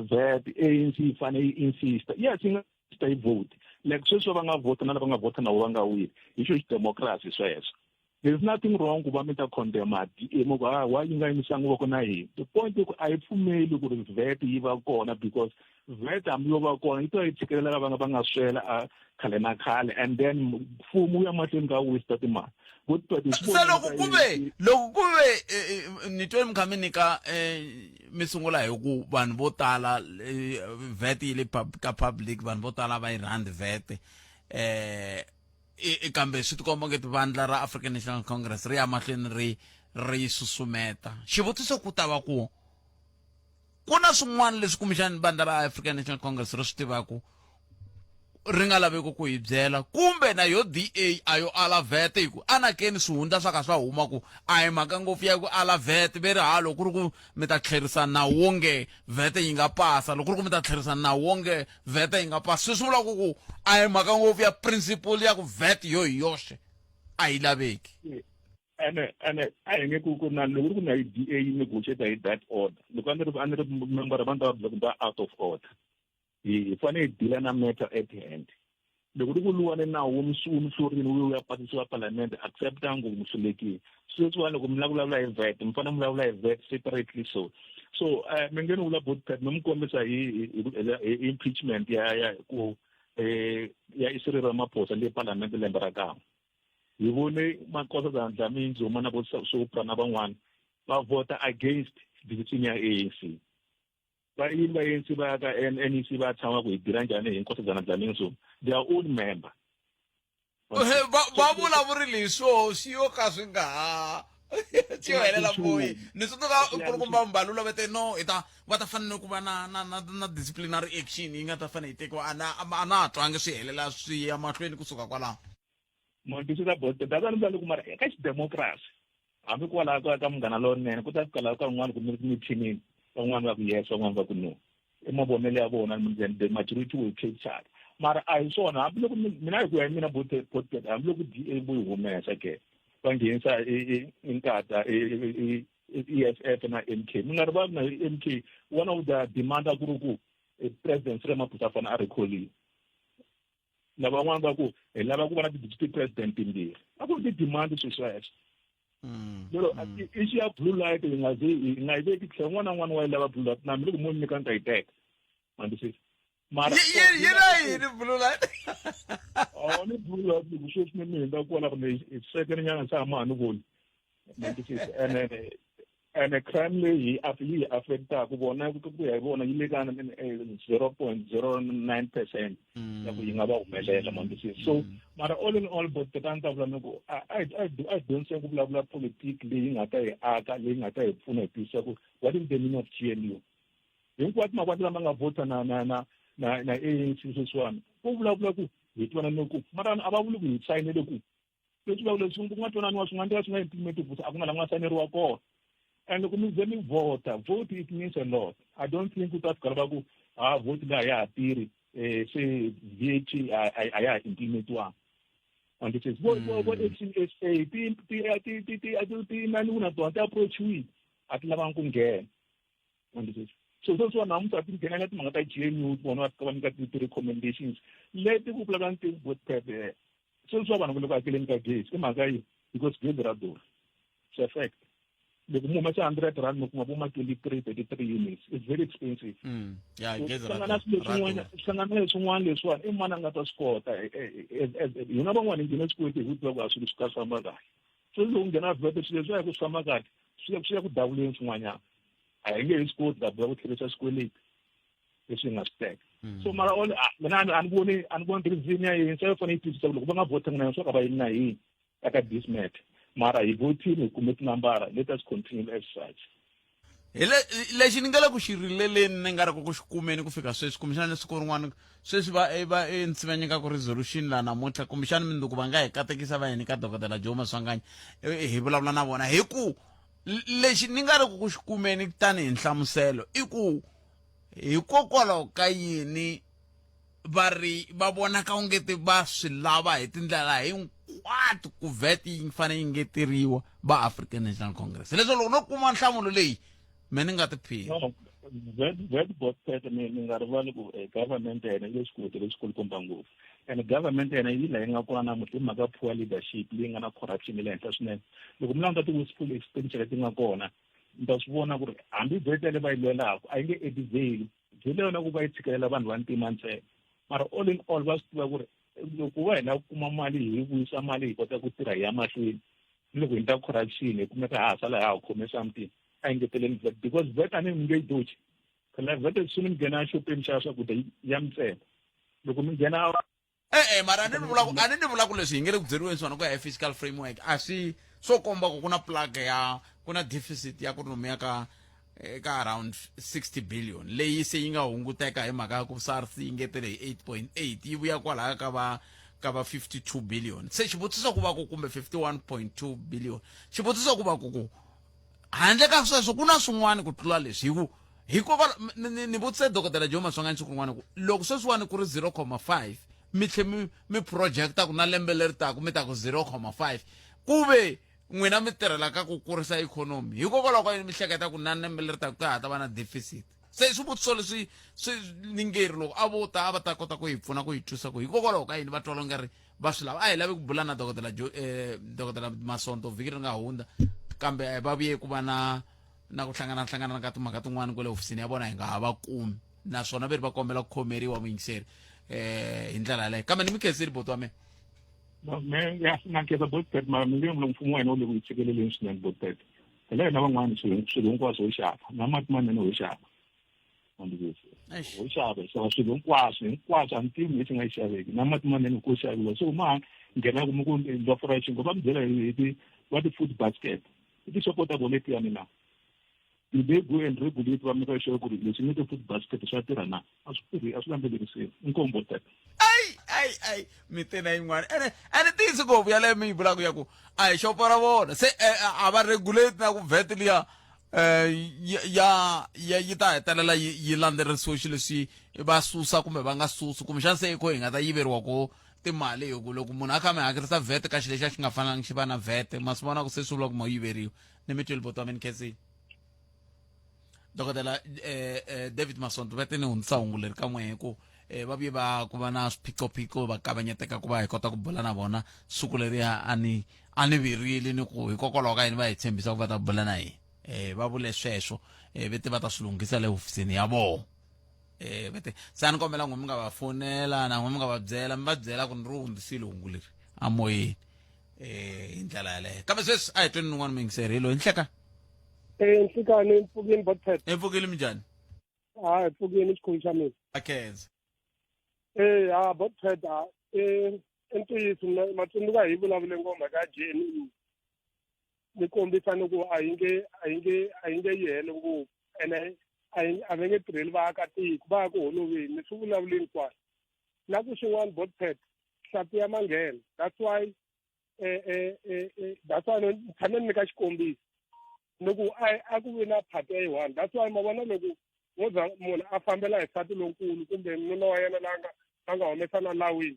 [SPEAKER 8] VAT ANC yi fanele yi insista yes yi nga yi vote like sweswo va nga vota na lava nga vota na vo va nga wini hi xo xidemocracy sweswo. There's nothing wrong ku va mi ta condemn DA mo va wa yi nga yimisanga voko na hina. The point is a yi pfumeli ku ri VAT yi va kona because VAT hambi yo va kona yi ta yi tshikelela va nga swela a khale na khale and then mfumo ya mahlweni ka wista timali
[SPEAKER 1] se loko ku ve ni twe mi kha mi nyika mi sungula hi ku vanhu vo tala VAT yi le ka public vanhu vo tala va yi rhandzi VAT kambe swi tikomba ngeti vandla ra African National Congress ri ya mahlweni ri susumeta xivutiso ku ta va ku na swin'wana leswi kumbexani vandla ra African National Congress ri swi tivaka ri nga laveki ku yi byela kumbe na yo DA ayo ala vete hi ku anakeni swihundla swa ka swa huma ku a hi mhaka ngopfu ya ku ala vete ve ri loko ku ri ku mi ta tlherisana na wonge vete yi nga pasa loko ku ri ku mi ta tlherisana na wonge vete yi nga pasa swi vula ku a hi mhaka ngopfu ya principle ya ku vete yo hi yoxe a yi laveki
[SPEAKER 8] ene a hi nge ku na loko ku na DA yi negotiate hi that order loko a ni ri member abantu va out of order hi fanele hi deala na matter at hand loko ku luwa na nawu umhlorini wu ya pasisiwa parliament accepta ngumhluleki sweswi loko mi vulavula hi VAT mi fanele mi vulavula hi VAT separately so mi ngeni vula both mi kombisa hi impeachment ya ku ya Cyril Ramaphosa le parliament lembe ra kama hi vone makosa za Dlamini Zuma na Sopra na van'wana va vota against decision ya ANC va yimba ANC va ka NEC va tshama ku hi tirha njhani hi nkosi za Dlamini Zuma their own member
[SPEAKER 1] va vulavurile hi swo xiyo ka swi nga ha swi helela boyi ni tsundzuka nkulukumba Mbalula vete no va ta fanele ku va na disciplinary action yi nga ta fanele yi tekiwa a na twangi swi helela swi ya mahlweni kusuka kwalaho
[SPEAKER 8] mondisisa bote dadani va loko mara eka xidemocracy hambi kwalaho ka munghana lowunene ku ta fika laha ka un'wana ku mithinini van'wana va ku yes van'wana va ku no i mavonelo ya vona the majority will take charge mara a hi swona hambi loko mina hi ku ya hi mina bote hambi loko DA vo yi humesa ke va nghenisa inkata EFF na MK mi nga ri va na MK one of the demand a ku ri ku president Ramaphosa fana a recalliwa lava van'wana va ku hi lava ku va na ti-deputy president timbirhi a ku ri ti-demand swesweswo lero issue ya blue light hi nga yi veki tlhela n'wana na n'wana wa yi lava blue light na mi loko mo nyika ni ta yi teka mandisisi mara
[SPEAKER 1] yini blue light
[SPEAKER 8] ni blue light loko sweswi mi hundza kwala kumbe second nyana sa hama ni voni mandisisi ene crime leyi yi affectaku vona ku ya hi vona yi le ka 0.09% ya ku yi nga va humelela mandisisi so mara all in all but ta ndza vula ku I don't think ku vulavula politics leyi nga ta hi aka leyi nga ta hi pfuna hi tisa ku what is the meaning of GNU hinkwati makwati lama nga vota na ANC sweswiwani ku vulavula ku hi twanane ku mara a va vuli ku hi sayinele ku leswi vulavula leswi ku nga twananiwa swin'wana ndlela swi nga implement ku a ku nga lama nga sayineriwa kona and loko mi ze mi vota vote it means a lot I don't think ku ta fika va ku vote leyi a ya ha tirhi se VAT a ya ha implementiwanga and it is what action SA ti nani na tona ti approachiwile a ti lavanga ku nghena and it is so sweswiwa namuntlha ti nghena na timhaka ta GNU vona va fika va nyika ti-recommendations leti ku vulavulaka ti vote prep sweswiwa vanhu loko hakeleni ka gezi i mhaka yini because gezi ra durha it's a fact loko mu humesa 100 rand mi kuma vo ma 33 units it's very expensive hlangana leswin'wana leswiwani i mani a nga ta swi kota hina van'wana hi nghene swikweti hi ku tiva ku a swilo swi ka swi famba kahle so loko nghena vhete swilo leswi ya ku swi famba kahle swi ya ku davuleni swin'wanyana a hi nge hi swi koti davula ku tlherisa swikweleti leswi hi nga swi teka so mara mina a ni voni reason ya yini se fanele yi twisisa loko va nga votangi na yona swa ka va yini na yini aka this matter mara hi votini hi kume tinambara let us continue as such
[SPEAKER 1] lexi ni nga le ku xi rileleni ni nga ri ku xi kumeni ku fika sweswi kumbexana ni siku rin'wana sweswi va ndzi va nyikaka resolution la namuntlha kumbexana mindzuku va nga hi katekisa va hi nyika dokodela Joe Maswanganyi hi vulavula na vona hi ku lexi ni nga ri ku xi kumeni tanihi nhlamuselo i ku hikokwalaho ka yini va vonaka ungeti va swi lava hi tindlela hinkwato ku VAT yi fanele yi ngeteriwa va African National Congress leswo loko no kuma nhlamulo leyi me ni nga tiphina
[SPEAKER 8] VAT bot ni nga rivali ku government yena yi leswi komba ngopfu and government yena yi la yi nga kona namuntlha hi mhaka ya poor leadership leyi nga na corruption le henhla swinene loko mi languta ti-wasteful expenditure leti nga kona mi ta swi vona ku ri hambi VAT leyi va yi lwelaka a yi nge ediveli vhele yona ku va yi tshikelela vanhu va ntima ntsena mara all in all va swi tiva ku ri loko va hina kuma mali hi vuyisa mali hi kota ku tirha hi ya mahlweni ni loko hi ta corruption hi kumeka ha sala ha khome something a yi ngeteleni VAT because VAT a ni mi nge yi doji phela VAT swi ni nghena exopeni xa swakudya ya mitsena loko mi nghena
[SPEAKER 1] mara a ni vula ku leswi hi nge le ku byeriweni swona ku ya hi fiscal framework a swi swo komba ku ku na plug ku na deficit ya ku ri nomu ya ka eka around 60 billion leyi se yi nga hunguteka hi mhaka ku SARS yi ngetele hi 8.8 yi vuya kwalaha ka va 52 billion se xivutiso ku va ku kumbe 51.2 billion xivutiso ku va ku handle ka sweswo ku na swin'wana ku tlula leswi ni vutise dokodela Joe Maswanganyi kun'wana ku loko sweswiwani ku ri 0.5 mi tlhe mi projecta ku na lembe leri taku mi ta ku 0.5 kuve n'wina mi tirhela ka ku kurisa ikhonomi hikokwalaho ka yini mi hleketa ku na lembe leri taku ka ha ta va na deficit se swivutiso leswi ningeri loko a vota a va ta kota ku hi pfuna ku hi twisa ku hikokwalaho ka yini va twa longari va swi lava a hi lavi ku bula na dokodela Masonto vhiki ri nga hundza kambe va vuye ku va na ku hlangana ka timhaka tin'wana kwale ofisini ya vona hi nga ha va kumi naswona ve ri va kombela ku khomeriwa vuyingiseri hi ndlela yaleyo kambe ni mi khenseli boti wa
[SPEAKER 8] me ya na nkeza Botpet ma mi nge mfumo wa hina wu le ku yi tshikeleleni swinene Botpet hi leyo na van'wana swilo hinkwaswo ho xava na mati manene ho xava ho xava xava swilo hinkwaswo a mi tivi lexi nga yi xaveki na mati manene ko xaviwa so ma nghena mi ku endliwa fraction va mi byela va ti-food basket i ti-xopotabo letiya ni na they go and regulate va make sure ku ri leswi ni ti-food basket swa tirha na a swi landzelerisiwi inkombo tete
[SPEAKER 1] ai mi tena yin'wana ene tiyisi ngopfu yaleyo mi yi vulaka ya ku a hi xopo ra vona se a va regulate na ku VAT liya yi ta hetelela yi landzelerisiwe xilo leswi va susa kumbe va nga susi kumbexana se hi nga ta yiveriwa ko timali hi ku loko munhu a kha mi hakerisa VAT ka xilo lexi a xi nga fanelanga xi va na VAT ma swi vona ku se swi vula ku ma yiveriwa ni mi tweli boti wa mini khensini dokodela David Masonto va te ni hundzisa hungu leri ka n'we hi ku va vuye va ku va na swiphiqophiqo va kavanyeteka ku va hi kota ku bula na vona siku leriya a ni virile ni ku hikokwalaho ka yini va hi tshembisa ku va ta bula na hina va vule sweswo vete va ta swi lunghisa le hofisini ya vona vete se a ni kombela n'we mi nga va fonela na n'we mi nga va byela mi va byela ku ni ri hundzisile hungu leri a moyeni hi ndlela yaleyo kambe sweswi a hi tweni nin'wana mingiseri hi loyi nhleka
[SPEAKER 3] Nhlekani Mpfukeni Botpet
[SPEAKER 1] Mpfukeni minjhani
[SPEAKER 3] Mpfukeni xikhulu xa mina
[SPEAKER 1] akhenza
[SPEAKER 3] Botpet entiyisi matsundzuka hi vulavule ngoma ka JNU ni kombisa ni ku a yi nge yi hele ngopfu ene a va nge tirheli vaakatiko va ya ku holoveni ni swi vulavule hinkwaswo na ku xin'wana Botpet nhlapi ya manghena that's why ni tshame ni nyika xikombiso loko a ku vi na phati ya yi-1 that's why ma vona loko wo za munhu a fambela hi nsati lonkulu kumbe nuna wa yena la nga humesa na lawini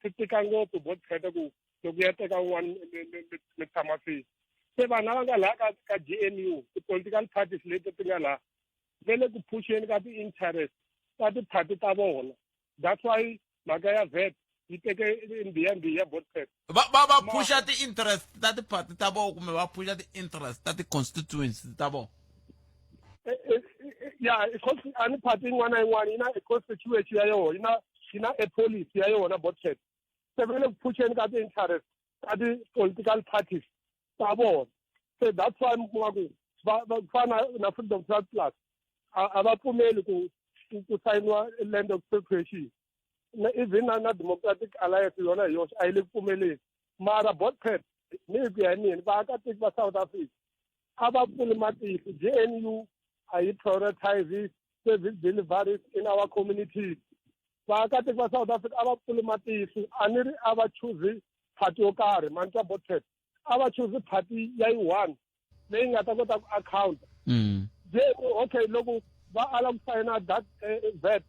[SPEAKER 3] swi tika ngopfu Botpet ku loko ya teka un'wana mi tshama fini se vanhu lava nga laha ka GNU ti-political parties leti ti nga laha ve le ku phuxeni ka ti-interest ta tiphati ta vona that's why mhaka ya VAT yi teke mbhiya Botpet
[SPEAKER 1] va phusha ti-interest ta tiphati ta vona kumbe va phusha ti-interest ta ti-constituency ta vona
[SPEAKER 3] a ni phati yin'wana na yin'wana yi na constituency ya yona yi na a policy ya yona Botpet se ve le ku phuxeni ka ti-interest ta ti-political parties ta vona so that's why ma ku va fana na Freedom Plus a va pfumeli ku sayiniwa land of separation even na Democratic Alliance yona hi yoxe a yi le ku pfumeleni mara Botpet ni hi ku ya hi mina vaakatiko va South Africa a va pfuli matihlo JNU a yi prioritize service deliveries in our communities vaakatiko va South Africa a va pfuli matihlo a ni ri a va choose phati yo karhi manitwa Botpet a va choose phati ya yi-1 leyi nga ta kota ku account okay loko va ala ku sayina that VAT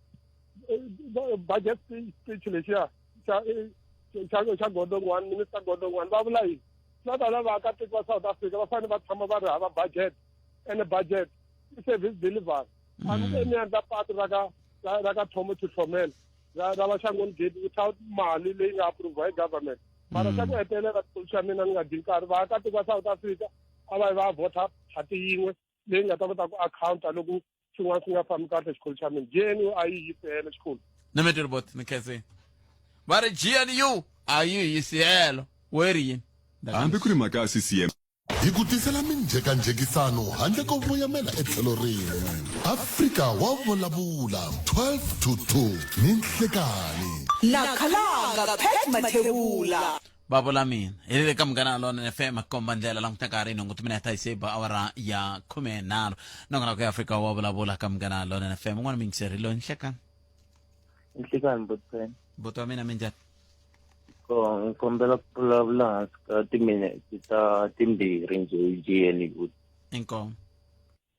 [SPEAKER 3] budget speech lexiya xa Godongwana minister Godongwana va vula yini na tala vaakatiko va South Africa va fanele va tshama va ri hava budget and budget i-service delivery a ni te ni endla patu ra ka Thomo Tlhomela ra Vaxangoni Gate without mali leyi nga approve hi government mara xa ku hetelela xa mina ni nga dyi nkarhi vaakatiko va South Africa a va vota phati yin'we leyi nga ta kota ku account loko xin'wana xi nga fambi kahle xikhulu xa mina JNU a yi yisi helo xikhulu
[SPEAKER 1] ni mi tweli boti ni khensini va ri GNU a yi yisi helo weri yini
[SPEAKER 9] hambi ku ri mhaka ya CCM
[SPEAKER 2] hi ku tisela minjhekanjhekisano handle ko voyamela etlhelo rin'we Afrika wa vulavula 12 to 2 ni Nhlekani
[SPEAKER 10] na Khalanga Pet Mathebula
[SPEAKER 1] Babola mina ile ka mngana lona FM komba ndlela la mtakari no ngutumina taiseba awara ya 10 nongana ku Africa wa bola ka mngana lona FM ngwana mingseri lo nhleka
[SPEAKER 10] Inhlekani botseni.
[SPEAKER 1] boto mina menjat
[SPEAKER 10] Ko ngikombela kuvulavula ka timinete ta timbirhi nje GNU.
[SPEAKER 1] inko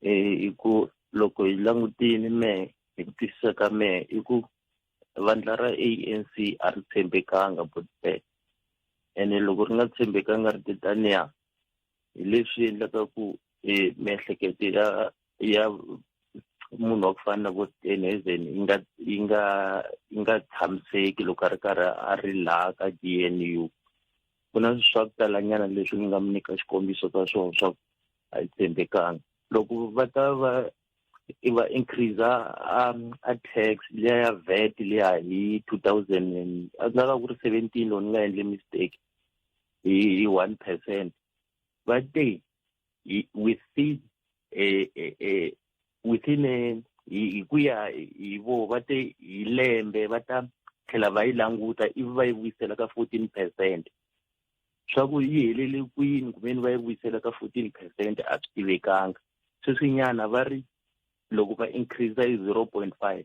[SPEAKER 10] Iku loko hi langutini me hi ku twisisa ka me iku vandla ra ANC a ri tshembekanga botseni. Ene loko ri nga tshembekanga ri titaniya hi leswi endlaka ku miehleketo ya munhu wa ku fana na vo Steenhuisen yi nga tshamiseki loko a ri karhi a ri laha ka GNU. Ku na swa ku talanyana leswi ni nga mi nyika xikombiso ka swona swa a yi tshembekanga. Loko va ta va increase a tax liya ya VAT liya hi 2000 a nga ka ku ri 17 loko ni nga endli mistake hi 1%. Va te within hi ku ya hi vo va te hi lembe va ta tlhela va yi languta ivi va yi vuyisela ka 14%. Swa ku yi helele kwini kumbe va yi vuyisela ka 14% a swi tivekanga. Sweswinyana va ri loko va increase hi 0.5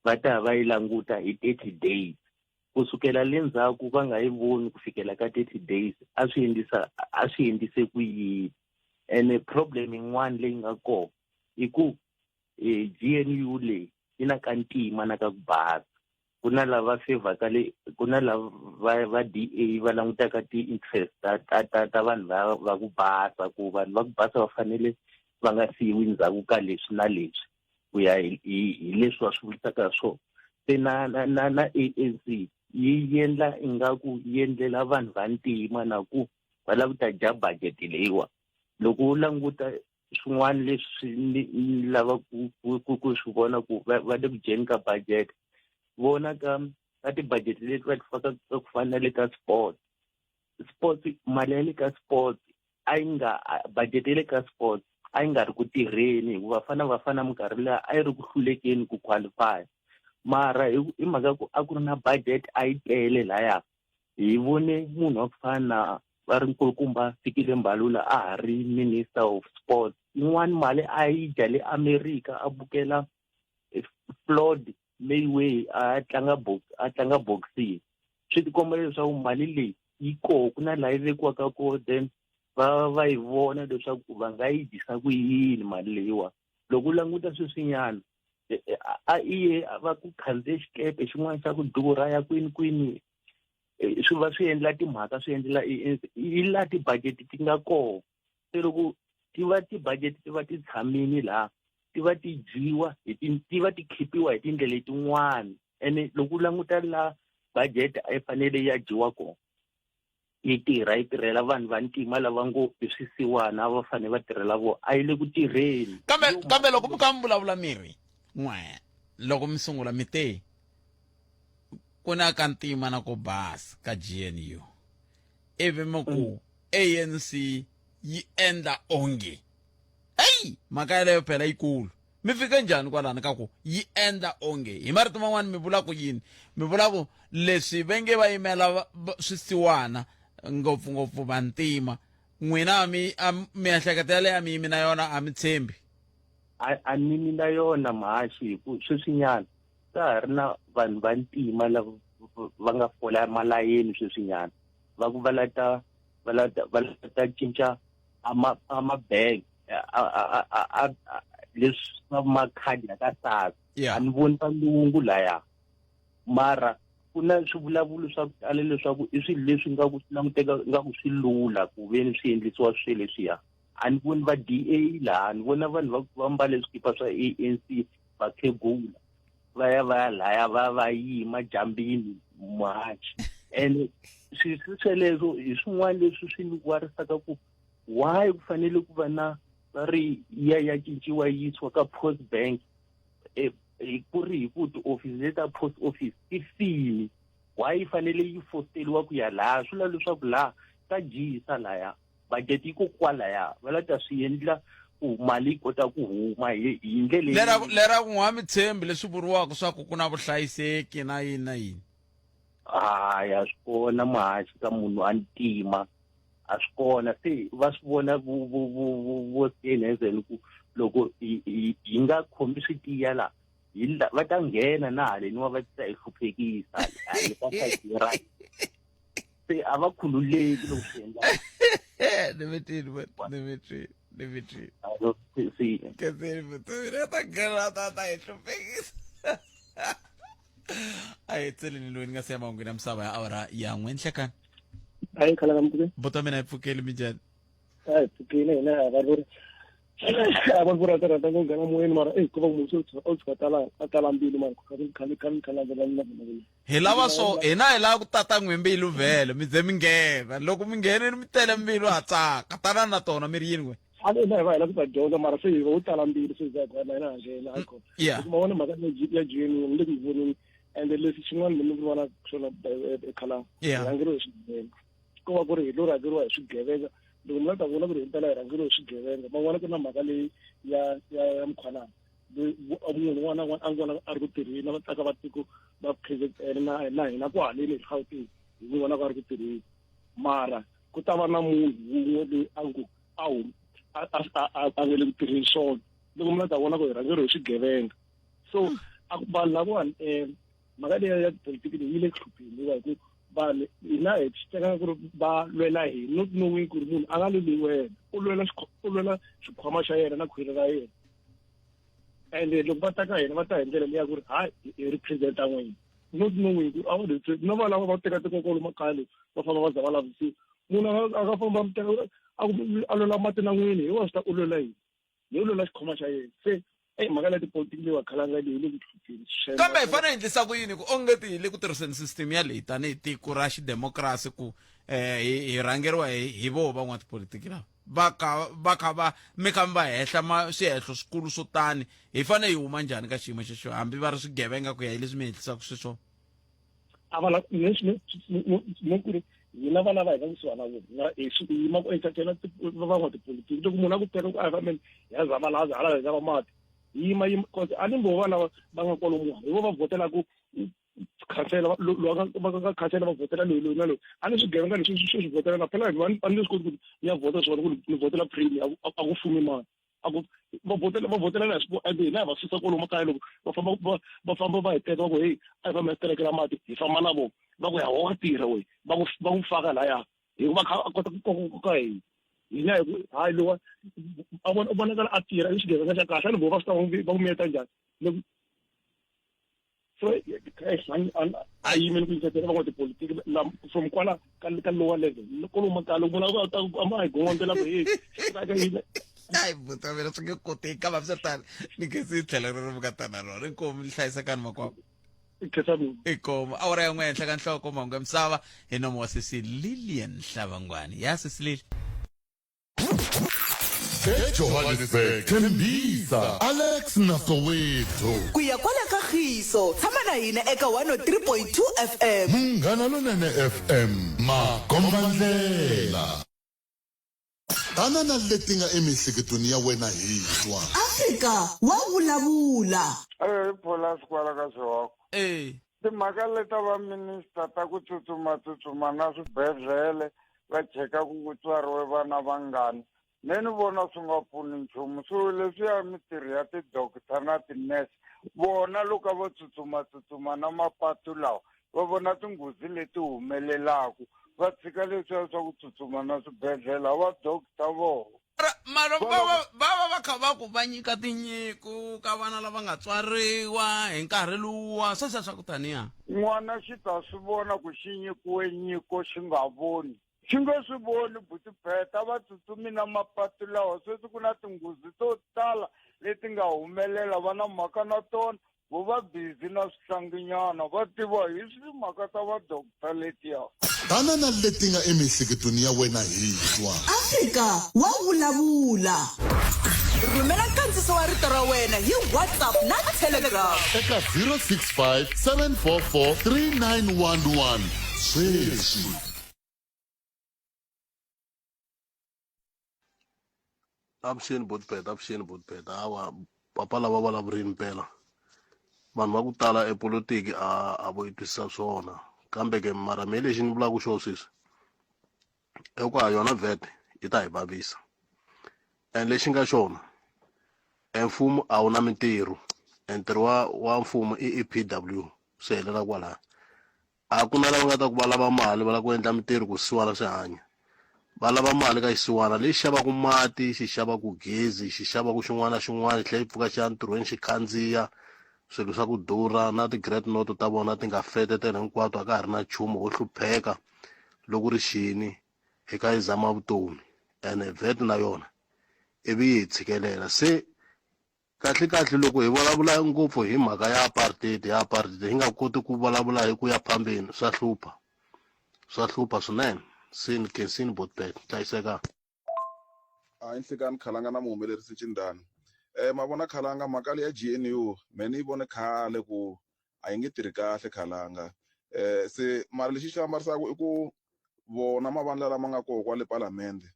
[SPEAKER 10] va ta va yi languta hi 30 days. Kusukela le ndzhaku va nga yi voni ku fikela ka 30 days a swi endlise ku yini. And problem yin'wana leyi nga kona i ku GNU leyi yi na ka ntima na ka ku basa. Ku na lava favor ku na lava va DA va langutaka ti-interest ta vanhu va ku basa ku vanhu va ku basa va fanele va nga siyiwi ndzhaku ka leswi na leswi ku ya hi leswi va swi vulisaka swona. Se na ANC yi endla ingaku yi endlela vanhu va ntima na ku va lava ku ta dya budget leyiwa. Loko u languta swin'wana leswi ni lava ku swi vona ku va le ku dyeni ka budget vona ka ti-budget leti va ti fakaka ku fana na le ka sports mali ya le ka sports budget ya le ka sports a yi nga ri ku tirheni hikuva vafana minkarhi leyi a yi ri ku hlulekeni ku qualify. Mara hi mhaka ku a ku ri na budget a yi tele laya hi vone munhu wa ku fana na va ri nkulukumba Fikile Mbalula a ha ri minister of sports. Yin'wana mali a yi dya le America a bukela Floyd Mayweather a tlanga boxing. Swi tikomba leswaku mali leyi yi koho ku na laha yi vekiwaka ko then va yi vona leswaku va nga yi dyisa ku yini mali leyiwa. Loko u languta sweswinyana a iye va ku khandziye xikepe xin'wana xa ku durha ya kwini swi va swi endla timhaka swi endlela hi laha ti-budget ti nga kona. Se loko ti-budget ti va ti tshamini laha ti va ti dyiwa ti va ti khipiwa hi tindlela tin'wana. Ene loko u languta laha budget a yi fanele ya dyiwa kona yi tirhela vanhu va ntima lava ngo i swisiwana va fanele va tirhela vona a yi le ku tirheni.
[SPEAKER 1] kambe loko mi kha mi vulavula miri loko mi sungula mi te ku na ka ntima na ku basa ka GNU ivi mi ku ANC yi endla onge mhaka yaleyo phela yikulu. Mi fike njhani kwalana ka ku yi endla onge hi marito man'wana mi vula ku yini? Mi vula ku leswi va nge va yimela swisiwana ngopfungopfu vantima n'wina miehleketo yaleyo mi yimi na yona a mi tshembi?
[SPEAKER 10] A ni yimi na yona mhaxi hi ku sweswinyana ka ha ri na vanhu va ntima lava va nga fola malayeni sweswinyana va ku va lata cinca amabeg leswi swa makhadi ya ka SARS. A ni voni valungu laya mara ku na swivulavulo swa ku tala leswaku i swilo leswi nga ku languteka nga ku swi lula ku veni swi endlisiwa swilo leswiya. A ni voni va DA laha ni vona vanhu va mbale swikipa swa ANC vakhegula va ya laya va yima jambini mhachi. And sweleswo hi swin'wana leswi swi ni warisaka ku why ku fanele ku va na va ri ya cinciwa yisiwa ka Post Bank ku ri hi ku ti-office leta post office ti fini. Why yi fanele yi fosteliwa ku ya laha swi lava leswaku laha ta jiyisa laya budget yi ko kwalaya va la ta swi endla ku mali yi kota ku huma hi ndlela
[SPEAKER 1] lera ku n'wa mi tshembi leswi vuriwaka swa ku na vuhlayiseki na yini na yini.
[SPEAKER 10] hayi a swi kona mahaxi ka munhu a ntima a swi kona se va swi vona vo CNN ku loko hi nga khomi swi tiya la va ta nghena na haleniwa va ta hi hluphekisa hali ka sayiti right se a va khululeki loko swi endla
[SPEAKER 1] Dimitri.
[SPEAKER 10] si
[SPEAKER 1] Che sei venuto ta hi hluphekisa. Ai tseleni loyi ni nga sema ngwina misava ya awara ya n'we nhlekani.
[SPEAKER 11] Ai khala ka mpuke.
[SPEAKER 1] Buta mina yi pfukeli minjhani.
[SPEAKER 11] Ai pfukile hina a va vura ta ku nghena moyeni mara ku va musu o tala mbili mara khala na
[SPEAKER 1] Hi lava so hina hi lava ku tata n'wembilu vhele mi ze mi nghena loko mi nghene mi tele mbilu ha tsaka tana na tona mi ri yini we.
[SPEAKER 11] Ale na va ila ku ta dyondza mara se hi u tala mbili se za ku na nghena akho.
[SPEAKER 1] Yeah.
[SPEAKER 11] Kuma vona maka ya jini ndi ku vona and leswi xin'wana ni vona swona khala rhangelo hi swigevenga ko va ku ri hi lo rhangeriwa hi swigevenga loko mi ta vona ku ri hi tala hi rhangeriwa hi swigevenga van'wana ku na mhaka leyi ya mkhwanana munhu un'wana na un'wana a vona a ri ku tirheni na vataka va tiko va president na hina ku haleni hi Gauteng hi n'wi vona ku a ri ku tirheni mara ku ta va na munhu wun'we loyi a ngo a nge le ku tirheni swona loko mi ta vona ku hi rhangeriwa hi swigevenga so vanhu lavawani mhaka leyi ya politiki leyi yi le ku hlupheni hi ku vanhu hina hi teka ku ri va lwela hina not knowing ku ri munhu a nga lweli wena u lwela xikhwama xa yena na khwiri ra yena ende loko va ta ka hina va ta hi ndlela leya ku ri hayi hi representa n'wina not knowing ku a va no va lava va teka tikokolo makaya va famba va za va lavisisa munhu a nga famba a lwela mati na n'wini hi wa swi ta u lwela yini hi u lwela xikhwama xa yena se mhaka leyi tipolotiki leyi wa khalanga leyi le ku hlupheni
[SPEAKER 1] kambe hi fanele hi endlisa ku yini ku ongeti hi le ku tirhiseni system ya leyi tanihi tiko ra xidemokirasi ku hi rhangeriwa hi vo van'watipolitiki lava va kha va mi kha mi va hehla swihehlo swikulu swo tani hi fanele hi huma njhani ka xiyimo xexo hambi va ri swigevenga ku ya hi leswi mi hehlisaka xiswona
[SPEAKER 11] a va ku ri hina va lava hi nga kusuhana na vona hi yima ku entertaina van'watipolitiki loko munhu a ku teka ku a hi fambeni hi ya zama laha hala hi lava mati yima cause a ni ngo va lava va nga kwalomu hi vo va vhotela ku khansela va nga khansela va vhotela loyi na loyi a ni swigevenga leswi swi vhotela na phela a ni swi koti ku ni ya vhota swona ku ni vhotela premier a ku fumi mani a ku va vhotela na ende hina hi va susa kwalomu makaya loko va famba va hi teka va ku heyi a hi famba hi terekela mati hi famba na vona va ku ya wa tirha we va ku faka lahaya hi va kha a kota ku koka hina hina hayi lowa a vonakala a tirha i xigevenga xa kahle a ni vo va swi ta va ku miyeta njhani so a yimeni ku yinsetela van'watipolitiki from kwala ka lower level kwalomu makaya loko munhu a ma hi gongontela ku heyi hina
[SPEAKER 1] hayi buta mina swi nge koteki ka vavisatani ni nge si tlhela ri ri vukatana rona inkomu lihlayisekani makwavo inkomu awara ya n'we henhla ka nhloko mahungu ya misava hi nomo wa sisi Lilian Hlavangwani ya sisi Lili
[SPEAKER 2] eJohannesburg Tembisa Alex Nasowetho
[SPEAKER 12] ku ya kwala ka Khiso tshama na hina eka 103.2 FM
[SPEAKER 2] Munghana Lonene FM Magombandlela tana na leti nga emihleketweni ya wena hi twa
[SPEAKER 12] Afrika wa vulavula
[SPEAKER 5] Pholas kwala ka swoko timhaka leta va minister ta ku tsutsuma na swibedhlele va cheka ku tswariwe vana vangani neni vona swi nga pfuni nchumu so leswiya mitirho ya tidokita na tinese vona loko va tsutsuma na mapatu lawa va vona tinghozi leti humelelaku va tshika leswiya swa ku tsutsuma na swibedhlele va dokita vona
[SPEAKER 1] mara va kha va ku va nyika tinyiko ka vana lava nga tswariwa hi nkarhi luwa sweswiya swa ku taniya
[SPEAKER 5] n'wana xi ta swi vona ku xi nyikiwe nyiko xi nga voni xi nge swi voni butibeta va tsutsumi na mapatu lawa sweswi ku na tinghozi to tala leti nga humelela va na mhaka na tona vo va busy na swihlanginyana va tiva hi swimhaka ta vadokita letiya
[SPEAKER 2] tana na leti nga emihleketweni ya wena hi twa
[SPEAKER 12] Afrika wa vulavula rhumela nkandziso wa rito ra wena hi WhatsApp na Telegram
[SPEAKER 2] eka 065 744 3911 sweswi
[SPEAKER 13] avuxeni botipeta hawa papa lava vulavurini mpela vanhu va ku tala epolitiki a vo yi twisisa swona kambe ke mara me lexi ni vulaka xo sweswi i ku yona VAT yi ta hi vavisa and lexi nga xona mfumo a wu na mintirho ntirho wa mfumo i EPW swi helela kwalaya a ku na lava nga ta ku va lava mali va lava ku endla mintirho ku swisiwana swi hanya va lava mali ka xisiwana lexi xavaku mati xi xavaku gezi xi xavaku xin'wana na xin'wana tlhela xi pfuka xi ya ntirhweni xi khandziya swilo swa ku durha na ti-great note ta vona ti nga fetetela hinkwato a ka ha ri na nchumu wo hlupheka loko ri xini eka yi zama vutomi ene VAT na yona ivi yi hi tshikelela se kahle loko hi vulavula ngopfu hi mhaka ya apartheid hi nga koti ku vulavula hi ku ya phambeni swa hlupha swinene sini kensini botbet hlayiseka
[SPEAKER 14] a inhlekani khalanga na muhumelerisi Cindani mavona khalanga mhaka leyi ya GNU me ni vone khale ku a yi nge tirhi kahle khalanga se mara lexi xi hlamarisaka i ku vona mavandla lama nga koho kwale palamende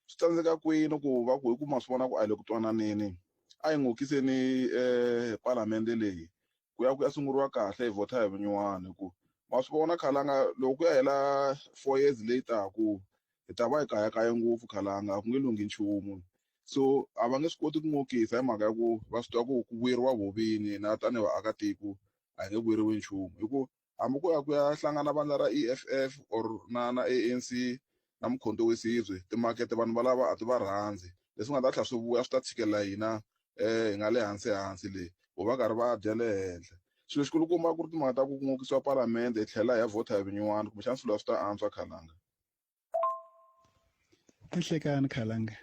[SPEAKER 14] swi tsandzeka kwini ku va ku hi ku ma swi vona ku a hi le ku twananeni a hi ngokiseni palamende leyi ku ya sunguriwa kahle hi vhota hi vunyuwana ku ma swi vona khalanga loko ku ya hela 4 years leyi taku hi ta va hi kayakaya ngopfu khalanga a ku nge lunghi nchumu so a va nge swi koti ku ngokisa hi mhaka ya ku va swi twa ku vuyeriwa vhovini na tanihi vaakatiko a hi nge vuyeriwi nchumu hi ku hambi ku ya hlangana vandla ra EFF or na ANC na Mkhonto we Sizwe timakete vanhu valava a ti va rhandzi leswi nga ta tlhela swi vuya swi ta tshikelela hina hi nga le hansi leyi vo va karhi va dya le henhla swilo xikulukumba ku ri timhaka ta ku ngokisiwa palamende hi tlhela hi ya vhota hi vinyuwana kumbexana swilo swi ta antswa khalanga
[SPEAKER 15] Inhlekani khalanga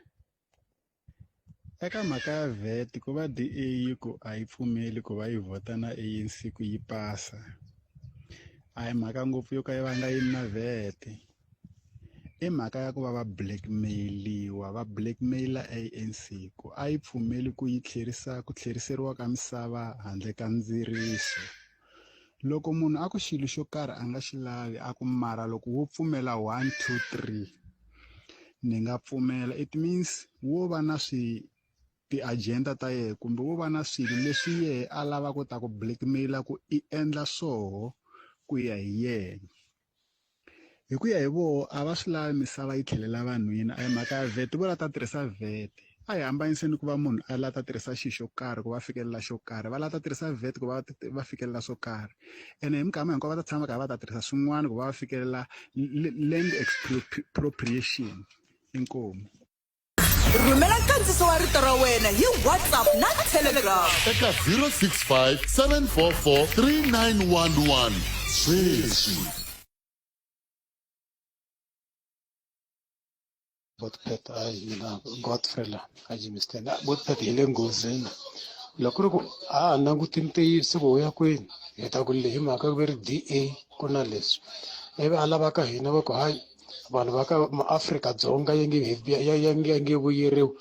[SPEAKER 15] eka mhaka ya VAT ku va DA ku a yi pfumeli ku va yi vhota na ANC ku yi pasa a hi mhaka ngopfu yo ka va nga yini na VAT i mhaka ya ku va va blackmaila ANC ku a yi pfumeli ku yi tlheriseriwa ka misava handle ka ndziriso loko munhu a ku xilo xo karhi a nga xi lavi a ku mara loko wo pfumela 1 2 3 ni nga pfumela it means wo va na ti-agenda ta yehe kumbe wo va na swilo leswi yehe a lava ku ta ku blackmaila ku i endla swoho ku ya hi yena hi ku ya hi voho a va swi lavi misava yi tlhelela vanhwini a hi mhaka ya VAT vo la ta tirhisa VAT a hi hambanyiseni ku va munhu a la ta tirhisa xilo xo karhi ku va fikelela xo karhi va la ta tirhisa VAT ku va fikelela swo karhi ene hi minkama hinkwayo va ta tshama ka va ta tirhisa swin'wana ku va fikelela land expropriation inkomu
[SPEAKER 12] rhumela nkandziso wa rito ra wena hi WhatsApp na Telegram
[SPEAKER 2] eka 065 744 3911 sweswi
[SPEAKER 16] Botpet mina Godfrey la Mr. Botpet hi le nghozini loko ri ku a languti ntiyiso ku ya kwini hi ta ku lehi mhaka ku ri DA ku na leswi ivi a lavaka hina va ku hayi vanhu va ka maAfrika-Dzonga ya nge vuyeriwi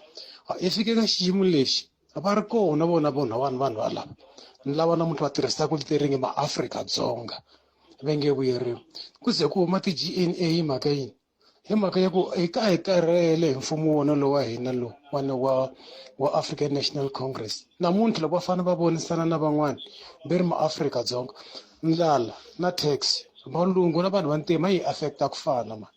[SPEAKER 16] i fike ka xiyimo lexi va ri kona vanhu valava ni lava na muti va tirhisaka literingi maAfrika-Dzonga va nge vuyeriwi ku ze ku huma ti-GNA hi mhaka yini hi mhaka ya ku hi karhele hi mfumo wona lowu wa hina wa African National Congress namuntlha loko va fanele va vonisana na van'wana va ri maAfrika-Dzonga ndlala na tax valungu na vanhu vantima yi affecta ku fana ma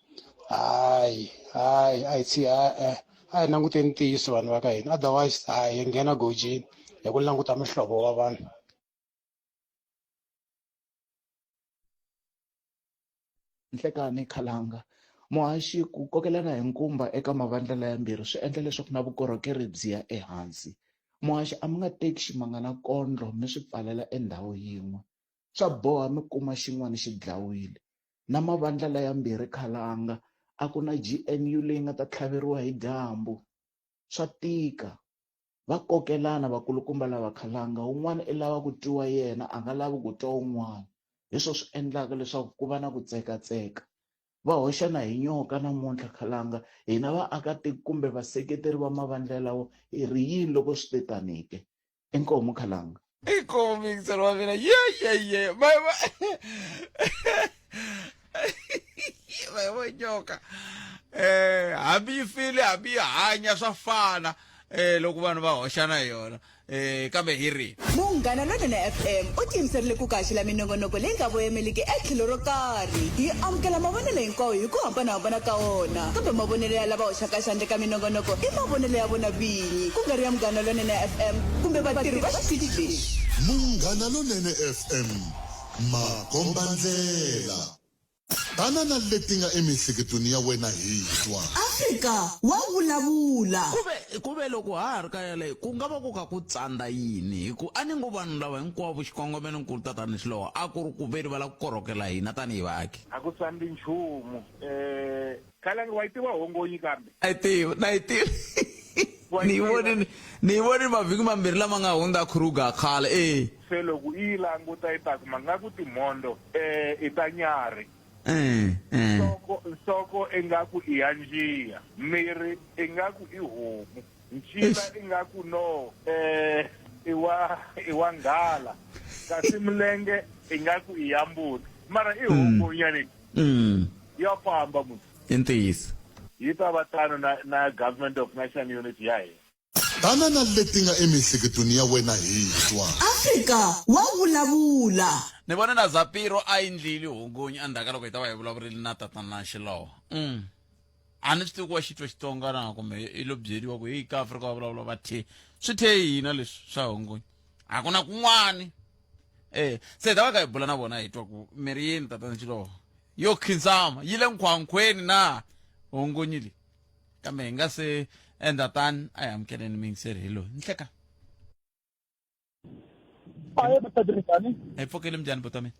[SPEAKER 16] hayi a hi languteni ntiyiso vanhu va ka hina otherwise hi nghena gojini hi ku languta mihlovo wa vanhu
[SPEAKER 17] Nhlekani khalanga muhaxi ku kokelana hi nkumba eka mavandlela yambirhi swi endla leswaku na vukorhokeri byi ya ehansi muhaxi a mi nga teki ximangana kondlo mi swi pfalela endhawu yin'we swa boha mi kuma xin'wana xi dlawile na mavandlela yambirhi khalanga a ku na GNU leyi nga ta tlhaveriwa hi dyambu swa tika va kokelana vakulukumba lava khalanga wun'wana i lava ku twiwa yena a nga lavi ku twa wun'wana hi swo swi endlaka leswaku ku va na ku tsekatseka va hoxana hi nyoka namuntlha khalanga hina vaakatiko kumbe vaseketeri va mavandlela lawo hi ri yini loko swi tetanike inkomu khalanga
[SPEAKER 1] inkomu mixer wa mina ye va nyoka hambi yi file hambi yi hanya swa fana loko vanhu va hoxana yona kambe hi ri
[SPEAKER 12] munghana lonene FM u tiyimiserile ku kaxila minongonoko leyi nga voyemeliki etlhelo ro karhi hi amukela mavonelo hinkwawo hi ku hambanahambana ka wona kambe mavonelo ya lava hoxaka xandla ka minongonoko i mavonelo ya vona vinyi ku nga ri ya munghana lonene FM kumbe vatirhi va xitichi lexi.
[SPEAKER 2] Munghana lonene FM makombandlela banana leti nga emihleketweni ya wena hi twa
[SPEAKER 12] Afrika wa vulavula
[SPEAKER 1] kube loko ha ri kaya leyi ku nga va ku ka ku tsanda yini hi ku a ni ngo vanhu lava hinkwavo xikongomelo nkulu tatani xilowa a ku ri ku veri va la ku korhokela hina tanihi vaaki
[SPEAKER 5] a ku tsandi nchumu khalangi wa yi tiva hongonyi kambe
[SPEAKER 1] a yi tivi na yi tivi ni voni mavhiki mambirhi lama nga hundza Kruger khale
[SPEAKER 5] se loko i yi languta yi ta kuma nga ku timhondo i ta nyari nsoko ingaku i ya njiya miri ingaku i homu ncila ingaku no i wa nghala kasi milenge ingaku i ya mbuti mara i hongonyani ya famba munhu
[SPEAKER 1] i ntiyiso
[SPEAKER 5] yi ta va tano na government of national unity ya hina
[SPEAKER 2] banana leti nga emihleketweni ya wena hi twa
[SPEAKER 12] Afrika wa vulavula
[SPEAKER 1] ni vona na Zapiro a yi ndlile hongonyi andhaka loko hi ta va hi vulavurile na tatana xilowa a ni swi tivi ku wa xitwa Xitsonga na kumbe i lo byeriwa ku hi ka Afrika va vulavula va the swi the hina leswi swa hongonyi a ku na kun'wani se hi ta va ka hi bula na vona hi twa ku miri yini tatana xilowa yo khinsama yi le nkhwankhweni na hongonyi leyi kambe hi nga se endla tani a hi amukeleni mingiseri hi loyi nhleka hi pfukile minjhani buta mina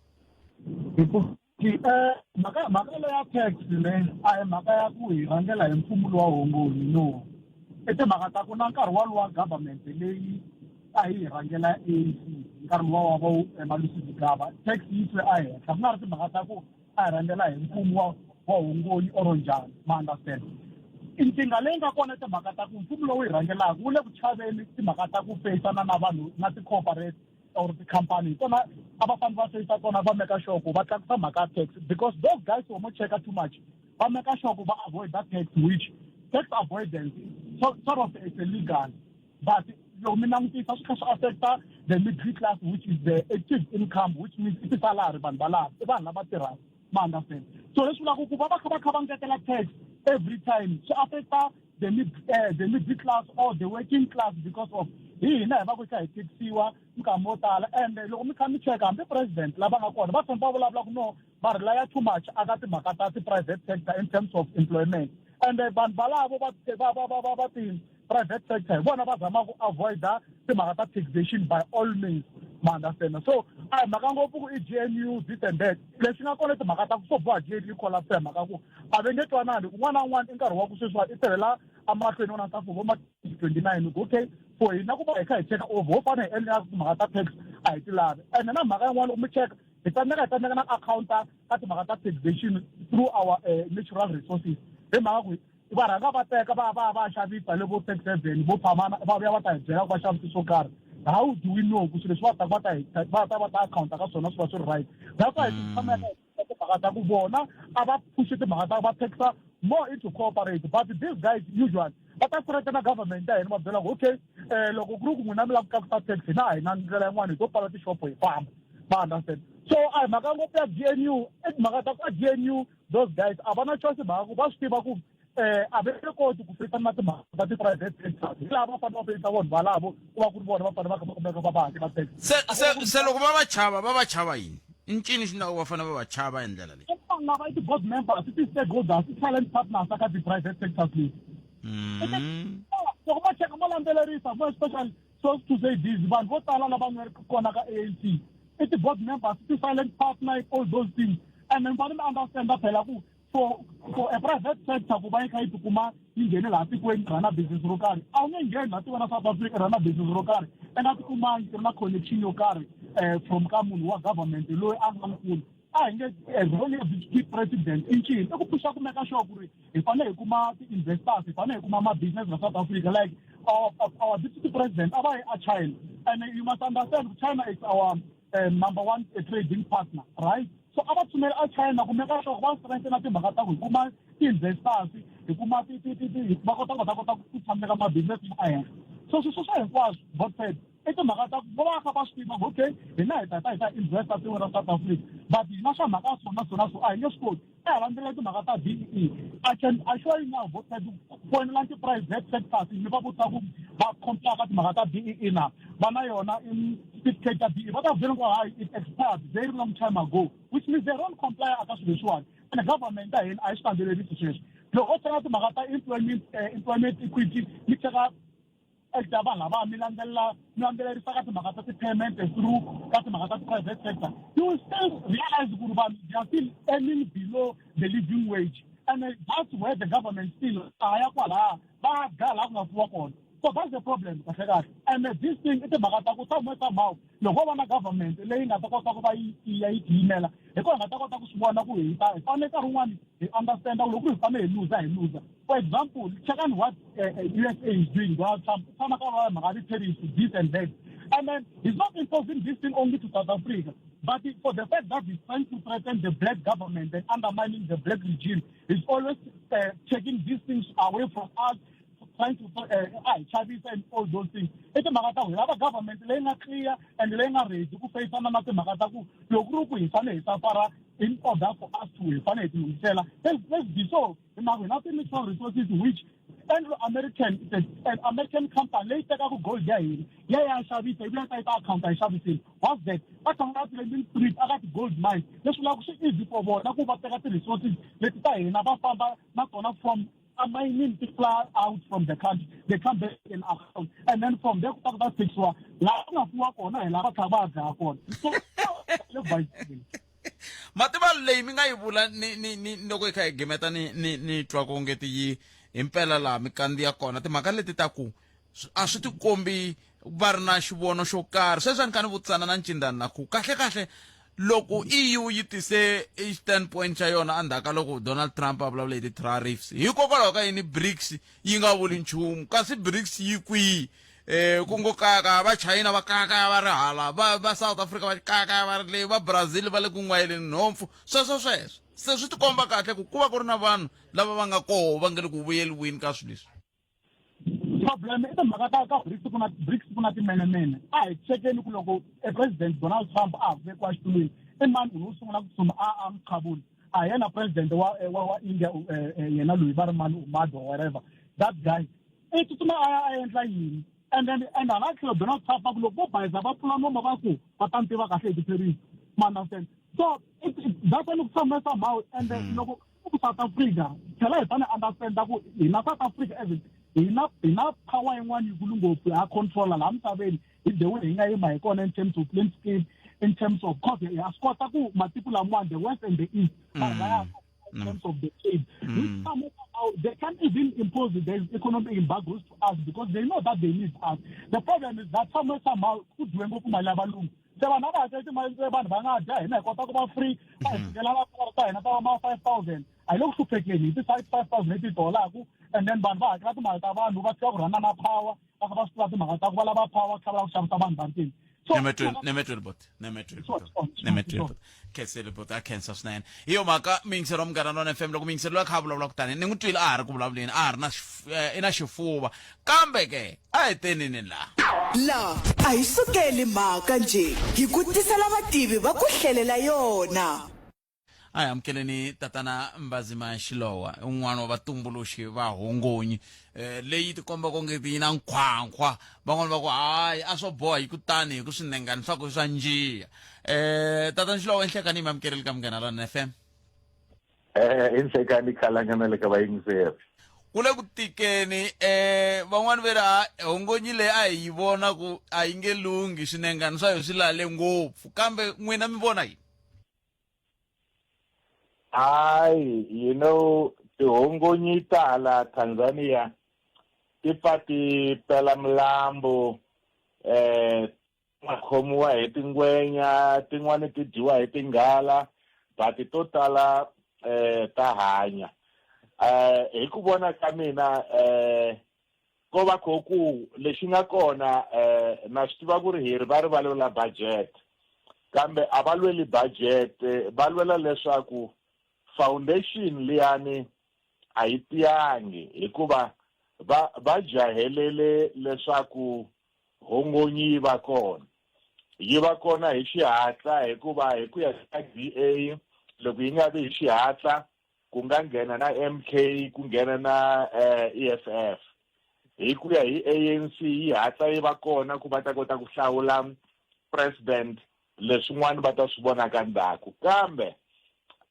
[SPEAKER 3] mhaka leya tax le a hi mhaka ya ku hi rhangela hi mfumo wa hongonyi no i timhaka ta ku na nkarhi walowo wa government leyi a hi rhangela ANC nkarhi luwa wa Malusi Gigaba tax yi twe a henhla ku nga ri timhaka ta ku a hi rhangela hi mfumo wa hongonyi or njhani ma understand inkinga leyi nga kona timhaka ta ku mfumo lowu hi rhangelaka wu le ku chaveni timhaka ta ku feyisana na vanhu na ti-corporate or ti-company tona a va fanele va feyisa tona va meka sure ku va tlakusa mhaka tax because those guys who mo cheka too much va meka sure ku va avoid that tax which tax avoidance sort of is illegal but loko mi langutisa swi kha swi affecta the middle class which is the active income which means i ti-salary vanhu valava i vanhu lava tirhaka ma understand so leswi vulaka ku va va kha va ngetela tax every time swi affecta the middle class or the working class because of hina hi va ku kha hi tikisiwa minkama mo tala and loko mi kha mi cheka hambi president lava nga kona va tshama va vulavula ku no va relaya too much aka timhaka ta ti-private sector in terms of employment and vanhu valavo va ti-private sector hi vona va zama ku avoida timhaka ta taxation by all means ma understand so a hi mhaka ngopfu ku i GNU this and that leswi nga kona timhaka ta ku swo boha GNU collapse hi mhaka ku a va nge twanani un'wana na un'wana i nkarhi wa ku sweswiwa i tirhela amahlweni wona ta vo ma 29 okay for hina ku va hi kha hi cheka over ho fane hi endla timhaka ta tax a hi ti lavi and na mhaka yin'wana loko mi cheka hi tsandzeka na account-a ka timhaka ta taxation through our natural resources hi mhaka ku va rhanga va teka va xavisa le vo tax haven vo phamana va vuya va ta hi byela ku va xavisa swo karhi how do we know ku swilo leswi va ta account-a ka swona swi va swi ri right that's why hi tshameka timhaka ta ku vona a va push timhaka ta va taxa more into corporate but these guys usually va ta threatena government ya hina va byela ku okay loko ku ri ku n'wina mi lava ku tlakusa tax hina a hi na ndlela yin'wana hi to pfala tixopo hi famba ma understand so a hi mhaka ngopfu ya GNU i timhaka ta ku a GNU those guys a va na choice mhaka ku va swi tiva ku a va nge koti ku feyisana na timhaka ta ti-private sectors hi laha va fanele va feyisa vonhu valavo ku va ku ri vona va fanele va kumeka va va hakela tax
[SPEAKER 1] se loko va va chava yini i ncini xi ndlaku va fanele va va chava hi ndlela leyi
[SPEAKER 3] lava i ti-board members i ti-stakeholders i-talent partners aka ti-private sectors leti loko ma cheka ma landzelerisa more especially so to say this vanhu vo tala lava nga ri kona ka ANC i ti-board members ti-silent partner all those things and then vanhu mi understand phela ku for a private sector ku va yi kha yi tikuma yi nghene laha tikweni ri na business ro karhi a wu nge ngheni laha tikweni ra South Africa ri na business ro karhi and a tikumangi ri na connection yo karhi from ka munhu wa government loyi a nga nkulu a hi nge as long as the president i ncini i ku pusha ku meka sure ku ri hi fanele hi kuma ti-investors hi fanele hi kuma ma-business ra South Africa like our deputy president a va hi a China and you must understand China is our number one trading partner right so a va tshumela a China ku meka sure ku va strengthena timhaka ta ku hi kuma ti-investors hi kuma va kota ku tshameka mabusiness ehenhla so swilo swa hinkwaswo Godfrey i timhaka ta vo va kha va swi tiva okay hina hi ta investa tin'we ra South Africa but hina swa mhaka swona so a hi nge swi koti ehandle timhaka ta DEE I can assure you now Godfrey fonela ti-private sectors ni va vutisa ku va contracta timhaka ta DEE na va na yona in certificate ta DEE va ta byela ku hayi it expired very long time ago which means they don't comply aka swilo leswiwani and the government ta hina a yi swi landzelerisi sweswo loko o tshena timhaka ta employment equity ni cheka eka vanhu lava milandzelerisa ka timhaka ta ti-payment through ka timhaka ta private sector you will still realize ku vanhu they are still earning below the living wage and that's where the government still aya kwalaya va gala ku nga fuwa kona so that's the problem kahle kahle and this thing i timhaka ta ku somehow loko va na government leyi nga ta kota ku va yi tiyimela hi kona nga ta kota ku swi vona ku hi fanele nkarhi wun'wani hi understand ku loko hi fanele hi luza for example check on what USA is doing tshama ka va mhaka ti-terrorists this and that and then he's not imposing this thing only to South Africa but for the fact that he's trying to threaten the black government and undermining the black regime he's always taking these things away from us trying to Chavisa and all those things. It's a magata we have a government laying a clear and laying a raise to face on the magataku. Your group is in order for us to finance to sell. Let's be so. Now we're not in natural resources which an American company later go there. Yeah, Chavisa, we have account I Chavisa. What's that? But I'm not living street, I got gold mine. Let's look easy for what I go back to resources. Let's say another farmer not from mining people out from the country, they come back in account, and then from there, talk about six one.
[SPEAKER 1] Matiba leyi mi nga yi vula ni loko hi kha hi gemeta ni twa ku nge ti yi impela laha mi kandziya kona timhaka leti ta ku a swi ti kombi va ri na xivono xo karhi sweswi ni kha ni vutisana na Ncindani na ku kahle loko EU yi tise standpoint xa yona andhaka loko Donald Trump a vulavula hi ti-tariffs hikokwalaho ka yini BRICS yi nga vuli nchumu kasi BRICS yi kwihi ku ngo kaka va China va kaka va ri hala va South Africa va kaka va ri le va Brazil va le ku n'wayeleni nhompfu sweswo se swi tikomba kahle ku va ku ri na vanhu lava va nga koho va nge le ku vuyeliweni ka swilo leswi
[SPEAKER 3] problem i timhaka ta BRICS ku na timenemene a hi chekeni ku loko president Donald Trump a vekiwa xitulwini i mani u sungula ku tsuma a Mkhabuli a yena president wa India yena loyi va ri mani Umado whatever that guy i tsutsuma a endla yini and hala tlhelo Donald Trump a ku loko vo bayisa va pfula nomo va ku va ta ntiva kahle hi ti-terrorist ma understand so that's when ku tshama somehow and loko ku South Africa tlhela hi fane understand ku hina South Africa enough power yin'wana yikulu ngopfu ya controller laha misaveni hi the way hi nga yima hi kona in terms of playing scale in terms of course ha swi kota ku matiko lamawani the west and the east in terms of the trade they can't even impose the economic embargoes to us because they know that they need us the problem is that somehow ku dyiwe ngopfu mali ya valungu se vanhu a va hakeli timali vanhu va nga dya hina hi kota ku va free va hi fikela va ta hina ta va ma 5,000 a hi le ku hluphekeni hi ti-5,000 leti dolaku and then vanhu va hakela timali ta vanhu va tlhela ku rhana na power va kha va swi tiva timhaka ta ku va lava power tlhela va ku xavisa vanhu vantima
[SPEAKER 1] nemetwelbot khetselebot a khensa swinene hi yo mhaka mingiselo Mnganalona FM loko mingiselo ya kha vulavula kutani ni n'wi twile a ha ri ku vulavuleni a ha ri i na xifuva kambe ke a hi tenini
[SPEAKER 12] la a hi sukeli mhaka nje hi ku tisela vativi va ku hlelela yona
[SPEAKER 1] a hi amukeleni tatana Mbazima Shilowa un'wana wa vatumbuluxi va hongonyi leyi ti komba ku nge ti na nkhwankhwa van'wana va ku hayi a swo boha hi kutani hi ku swinengani swa ku swa njiya tatana Shilowa enhlekani mi amukeleli ka Mnganalona FM
[SPEAKER 18] enhlekani khalangana le ka vayingiseri
[SPEAKER 1] ku le ku tikeni van'wana ve ri hongonyi leyi a hi yi vona ku a yi nge lunghi swinengani swa hi swi lale ngopfu kambe n'wina mi vona yini
[SPEAKER 18] you know tihongonyi tala Tanzania ti pfa ti pela milambu ma khomiwa hi tingwenya tin'wani ti dyiwa hi tinghala but to tala ta hanya hi ku vona ka mina ko va ku lexi nga kona na swi tiva ku ri hi ri va ri valwela budget kambe a va lweli budget va lwela leswaku foundation liyani a yi tiyangi hikuva va jahelele leswaku hongonyi yi va kona hi xihatla hikuva hi ku ya ka DA loko yi nga vi hi xihatla ku nga nghena na MK ku nghena na EFF hi ku ya hi ANC yi hatla yi va kona ku va ta kota ku hlawula president leswin'wana va ta swi vona ka ndzhaku kambe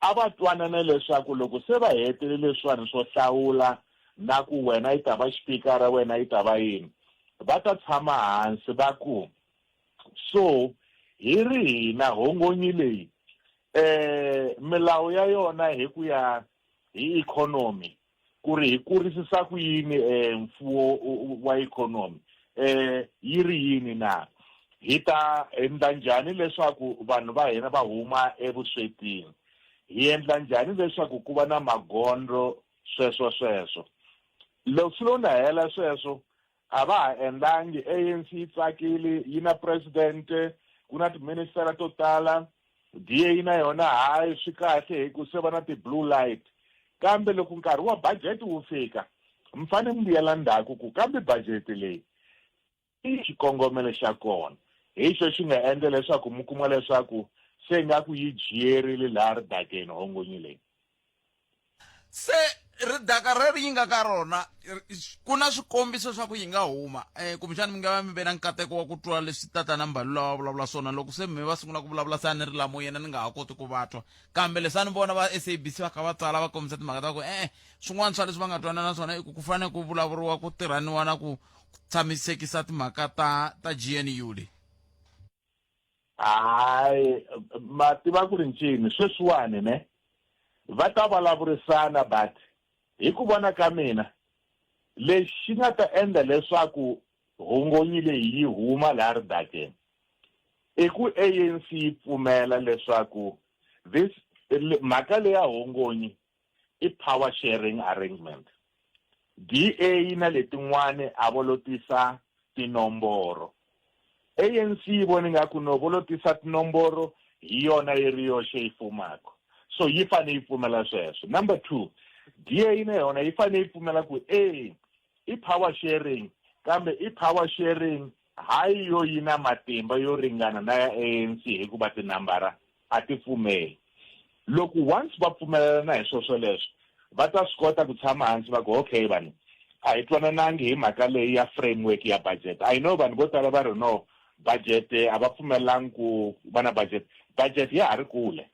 [SPEAKER 18] a va twanana leswaku loko se va hetile leswiwani swo hlawula na ku wena yi ta va xipikara wena yi ta va yini va ta tshama hansi va ku so hi ri hina hongonyi leyi milawu ya yona hi ku ya hi economy ku ri hi kurisisa ku yini mfuwo wa economy yi ri yini na hi ta endla njhani leswaku vanhu va hina va huma evuswetini hi endla njhani leswaku ku va na magondzo sweswo loko swi lo na hela sweswo a va ha endlangi ANC yi tsakile yi na president ku na tiministera to tala DA yi na yona hayi swi kahle hi ku se va na ti-blue light kambe loko nkarhi wa budget wu fika mi fanele mi vuyela ndzhaku ku kambe budget leyi i xikongomelo xa kona hi xo xi nga endla leswaku mi kuma leswaku se nga ku yi jiyerile laha ridakeni hongonyi leyi
[SPEAKER 1] se ridaka reri yi nga ka rona ku na swikombiso swa ku yi nga huma kumbexani mi nga va mi ve na nkateko wa ku twa leswi tatana Mbalula va vulavula swona loko se mi va sungula ku vulavula sa ni ri lamo yena ni nga ha koti ku vatwa kambe leswi a ni vona va SABC va kha va tsala va kombisa timhaka ta ku swin'wana swa leswi va nga twanana swona i ku fanele ku vulavuriwa ku tirhaniwa na ku tshamisekisa timhaka ta GNU leyi
[SPEAKER 18] hayi ma tiva ku ri ncini sweswiwani ne va ta vulavurisana but hi ku vona ka mina lexi nga ta endla leswaku hongonyi leyi yi huma laha ridakeni i ku ANC yi pfumela leswaku mhaka leya hongonyi i power sharing arrangement DA na letin'wana a volotisa tinomboro ANC yi voni nga ku no volotisa tinomboro hi yona yi ri yoxe yi fumaka so yi fanele yi pfumela sweswo number 2 DA na yona yi fanele yi pfumela ku i power sharing kambe i power sharing hayi yo yi na matimba yo ringana na ya ANC hikuva tinambara a ti pfumeli loko once va pfumelelana hi sweswo leswo va ta swi kota ku tshama hansi va ku okay vanhu a hi twananangi hi mhaka leyi ya framework ya budget I know vanhu vo tala va ri no budget a va pfumelangi ku va na budget ya ha ri kule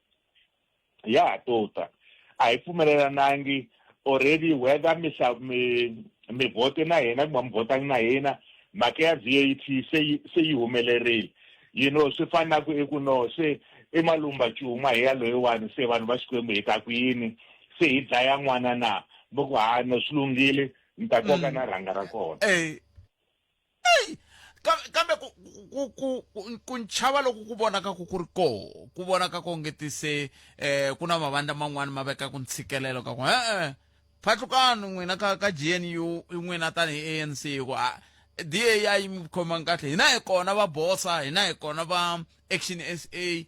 [SPEAKER 18] ya ha tota a hi pfumelelanangi already whether mi vote na hina kumbe mi votangi na hina mhaka ya VAT se yi humelerile swi fana ku i ku no se i malumba cuma hi ya loyiwani se vanhu va Xikwembu hi ta ku yini se hi dlaya n'wana na voku no swi lunghile mi ta koka na rhanga ra kona
[SPEAKER 1] kambe ku nchava loko ku vonaka ku ri koho ku vonaka ku ngetise ku na mavandla man'wana ma veka ku ntshikelelo ka ku phatlukani n'wina ka GNU n'wina tanihi ANC ku DA ya yi mi khomangi kahle hina hi kona va bosa hina hi kona va Action SA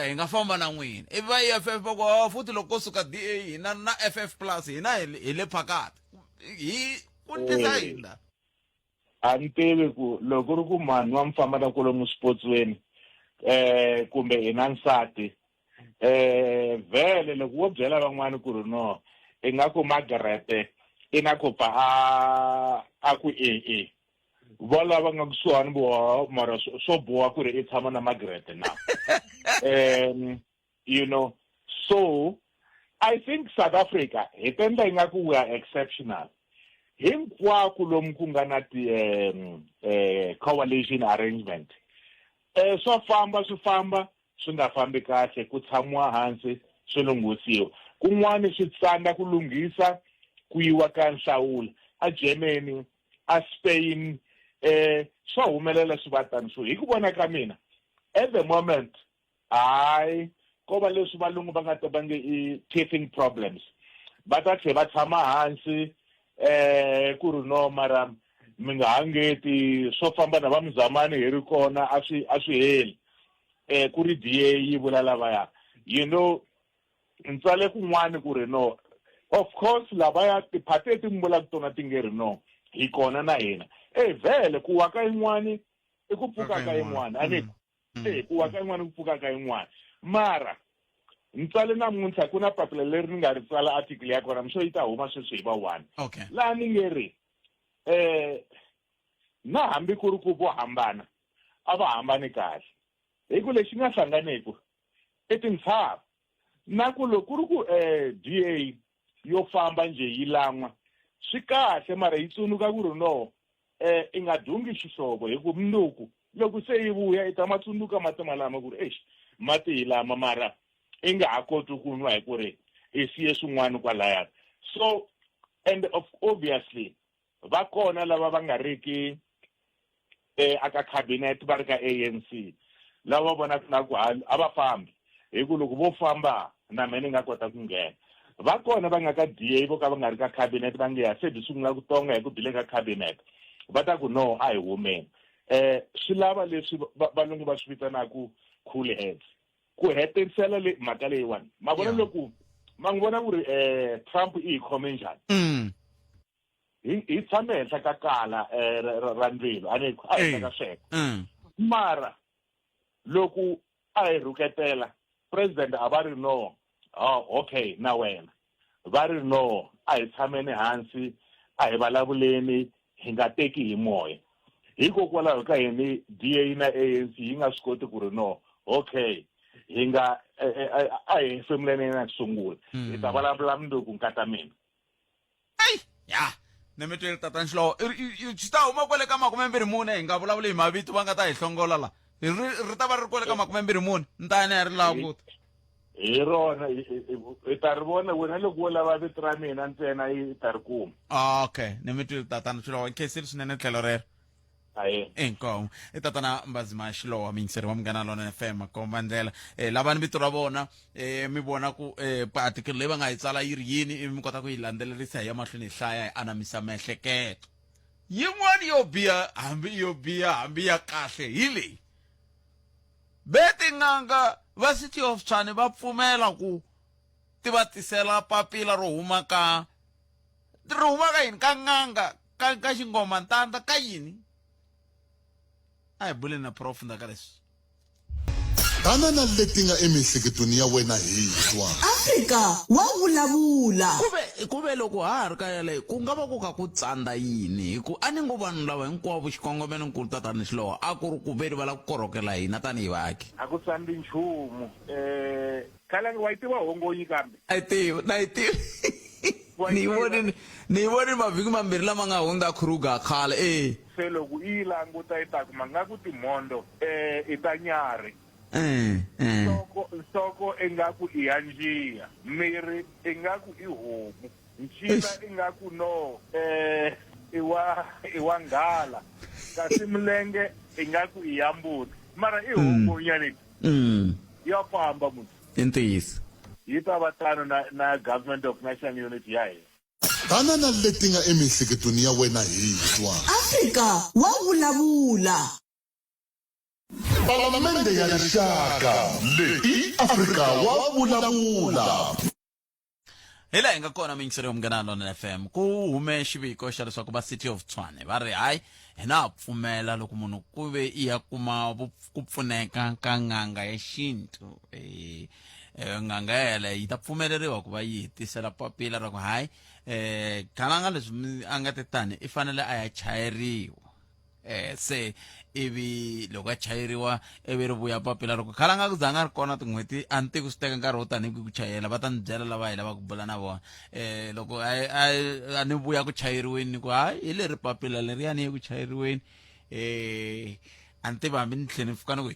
[SPEAKER 1] hi nga famba na n'wina ivi va EFF va ku futhi loko ko suka DA hina na FF plus hina hi le phakati hi ku ndlisa hina
[SPEAKER 18] a ni tivi ku loko ri ku mani wa mi famba na kwalomu swipotsweni kumbe hi na nsati vhele loko wo byela van'wana ku ri no i nga ku Margaret i na ku pfa a ku va lava nga kusuhani boha mara swo boha ku ri i tshama na Margaret na so I think South Africa hi tenda ingaku we are exceptional hinkwako lomu ku nga na coalition arrangement swa famba swi nga fambi kahle ku tshamiwa hansi swi lunghisiwa kun'wana swi tsanda ku lunghisa ku yiwa ka nhlawulo a Germany a Spain swa humelela swi vatani so hi ku vona ka mina at the moment hayi ko va leswi valungu va nga ta bange i teething problems va ta tlhe va tshama hansi ku ri no mara mi nga hangeti swo famba na va mizamani hi ri kona a swi heli ku ri DA yi vula lavaya ntsale kun'wana ku ri no of course lavaya tiphate ti mbulaka tona ti nge ri no hi kona na hina vhele ku wa ka yin'wani i ku pfuka ka yin'wani a ni ku wa ka yin'wani ku pfuka ka yin'wani mara ntsale namuntlha ku na papila leri ni nga ri tsala article ya kona msho yi ta huma sweswi hi va 1 laha ni nge ri na hambi ku ri ku vo hambana a va hambani kahle hi ku lexi nga hlanganeki i tintshava na ku loko ku ri ku DA yo famba nje yi lan'wa swi kahle mara yi tsunuka ku ri no i nga dungi xihlovo hi ku mundzuku loko se yi vuya i ta ma tsundzuka mati malama ku ri mati hi lama mara i nga ha koti ku nwa hi ku ri i siye swin'wana kwalaya so and obviously va kona lava va nga riki aka cabinet va ri ka ANC lava vonaka na ku a va fambi hi ku loko vo famba na mina nga kota ku nghena va kona va nga ka DA vo ka va nga ri ka cabinet va nge ya se byi sungula ku tonga hi ku bile ka cabinet va ta ku no a hi humeni swi lava leswi valungu va swi vitanaku cool heads ku hetisela le mhaka leyiwani ma vona loko ma n'wi vona ku ri Trump i hi khome njhani hi tshame henhla ka kala ra ndzilo a ni a hi ka sweka mara loko a hi rhuketela president a va ri no okay na wena va ri no a hi tshameni hansi a hi vulavuleni hi nga teki hi moya hikokwalaho ka yini DA na ANC yi nga swi koti ku ri no okay hi nga a hi hefemuleni na sungula hi ta vulavula mundzuku nkata mina
[SPEAKER 1] nemetweli tata nxilo swi ta huma kwale ka 24 hi nga vulavuli hi mavito va nga ta hi hlongola la ri ta va ri kwale ka 24 ntani ya ri languta
[SPEAKER 18] hi rona hi ta ri vona wena loko wo lava vito ra mina ntsena yi ta ri kuma
[SPEAKER 1] okay nemetweli tata nxilo ikheseli swinene tlhelo rero inkomo i tatana Mbazima Xilowa mingiseri wa Munghana Lonene FM komba ndlela lava ni vito ra vona mi vona ku article leyi va nga yi tsala yi ri yini mi kota ku yi landzelerisa hi ya mahlweni hi hlaya hi anamisa miehleketo yin'wana yo biha hambi ya kahle hi leyi betin'anga va City of Tshwane va pfumela ku ti va tisela papila ro huma ka yini ka n'anga ka xingoma ntanda ka yini a hi buleni na prof ndaka leswi
[SPEAKER 2] tanana leti nga emihleketweni ya wena hi twa
[SPEAKER 12] Afrika wa vulavula
[SPEAKER 1] ku ve loko ha ha ri ka yaleyo ku nga va ku kha ku tsandza yini hi ku a ni ngo vanhu lava hinkwavo xikongomelonkulu tatani Xilowa a ku ri ku ve ri va la ku korhokela hina tanihi vaaki
[SPEAKER 18] a ku tsandzi nchumu khalangi wa yi tiva hongonyi kambe
[SPEAKER 1] a yi tivi na yi tivi ni voni mavhiki mambirhi lama nga hundza Kruger khale
[SPEAKER 18] se loko yi languta yi ta kuma nga ku timhondo i ta nyari nsoko ingaku i ya njiya miri ingaku i homu ncila ingaku no i wa nghala kasi milenge ingaku i ya mbuti mara i hongonya leti ya famba munhu
[SPEAKER 1] i ntiyiso
[SPEAKER 18] yi ta va tano na government of national unity ya hina
[SPEAKER 2] tanana leti nga emihleketweni ya wena hi twa
[SPEAKER 12] Afrika wa vulavula
[SPEAKER 2] Palamende ya rixaka leyi Afrika wa vulavula
[SPEAKER 1] hi laha hi nga kona mingiseri ya Munghana Lonene FM ku hume xiviko xa leswaku va City of Tshwane va ri hayi hi na pfumela loko munhu ku ve i ya kuma ku pfuneka ka n'anga ya xintu n'anga yeleyo yi ta pfumeleriwa ku va yi tisela papila ra ku hayi khalanga leswi a nga te tani i fanele a ya chayeriwa se ivi loko a chayeriwa ivi ri vuya papila ro khalanga ku zanga ri kona tin'hweti a ni tivi swi teka nkarhi wo tanihi ku chayela va ta ni byela lava hi lava ku bula na vona loko a ni vuya ku chayeriweni ni ku hayi hi leri papila leriyani ye ku chayeriweni a ni tivi hambi ni tlhela ni fika ni ku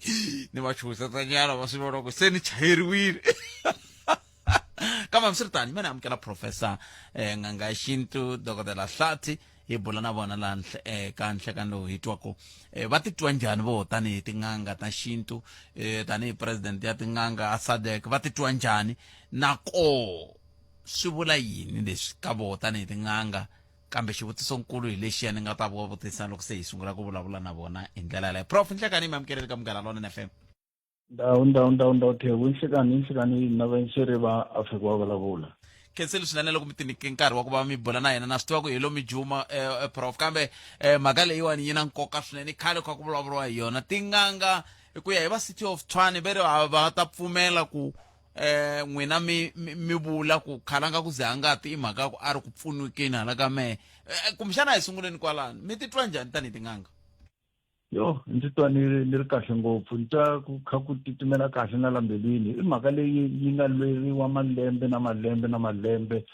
[SPEAKER 1] ni va chuhisetsanyana va swi vona ku se ni chayeriwile kambe hambiswiritano mina amukela professor n'anga ya xintu dokodela Hlathi hi bula na vona laha ka nhlekani lowu hi twaku va titwa njhani vo tanihi tin'anga ta xintu tanihi president ya tin'anga a SADC va titwa njhani nako swi vula yini leswi ka vo tanihi tin'anga kambe xivutisonkulu hi lexiya ni nga ta vutisa loko se hi sungula ku vulavula na vona hi ndlela yaleyo prof nhlekani mi amukeleli ka Munghana Lonene FM
[SPEAKER 8] ndawu thebu nhlekani na vainxeri va Afrika wa vulavula
[SPEAKER 1] khenseli swinene loko mi tinike nkarhi wa ku va mi bula na yena na swi tiva ku hi lo mi juma prof kambe mhaka leyiwani yi na nkoka swinene khale kha ku vulavuriwa hi yona tin'anga ku ya hi va City of Tshwane ve ri va ta pfumela ku n'wina mi vula ku khalanga ku ze a ngati i mhaka ku a ri ku pfuniwekeni hala ka mehe kumbexana hi sunguleni kwalano mi titwa njhani tanihi tin'anga?
[SPEAKER 19] Yo, ndzi twa ni ri kahle ngopfu, ni twa ku kha ku titimela kahle na lambelini. I mhaka leyi yi nga lweriwa malembe na malembe na malembe.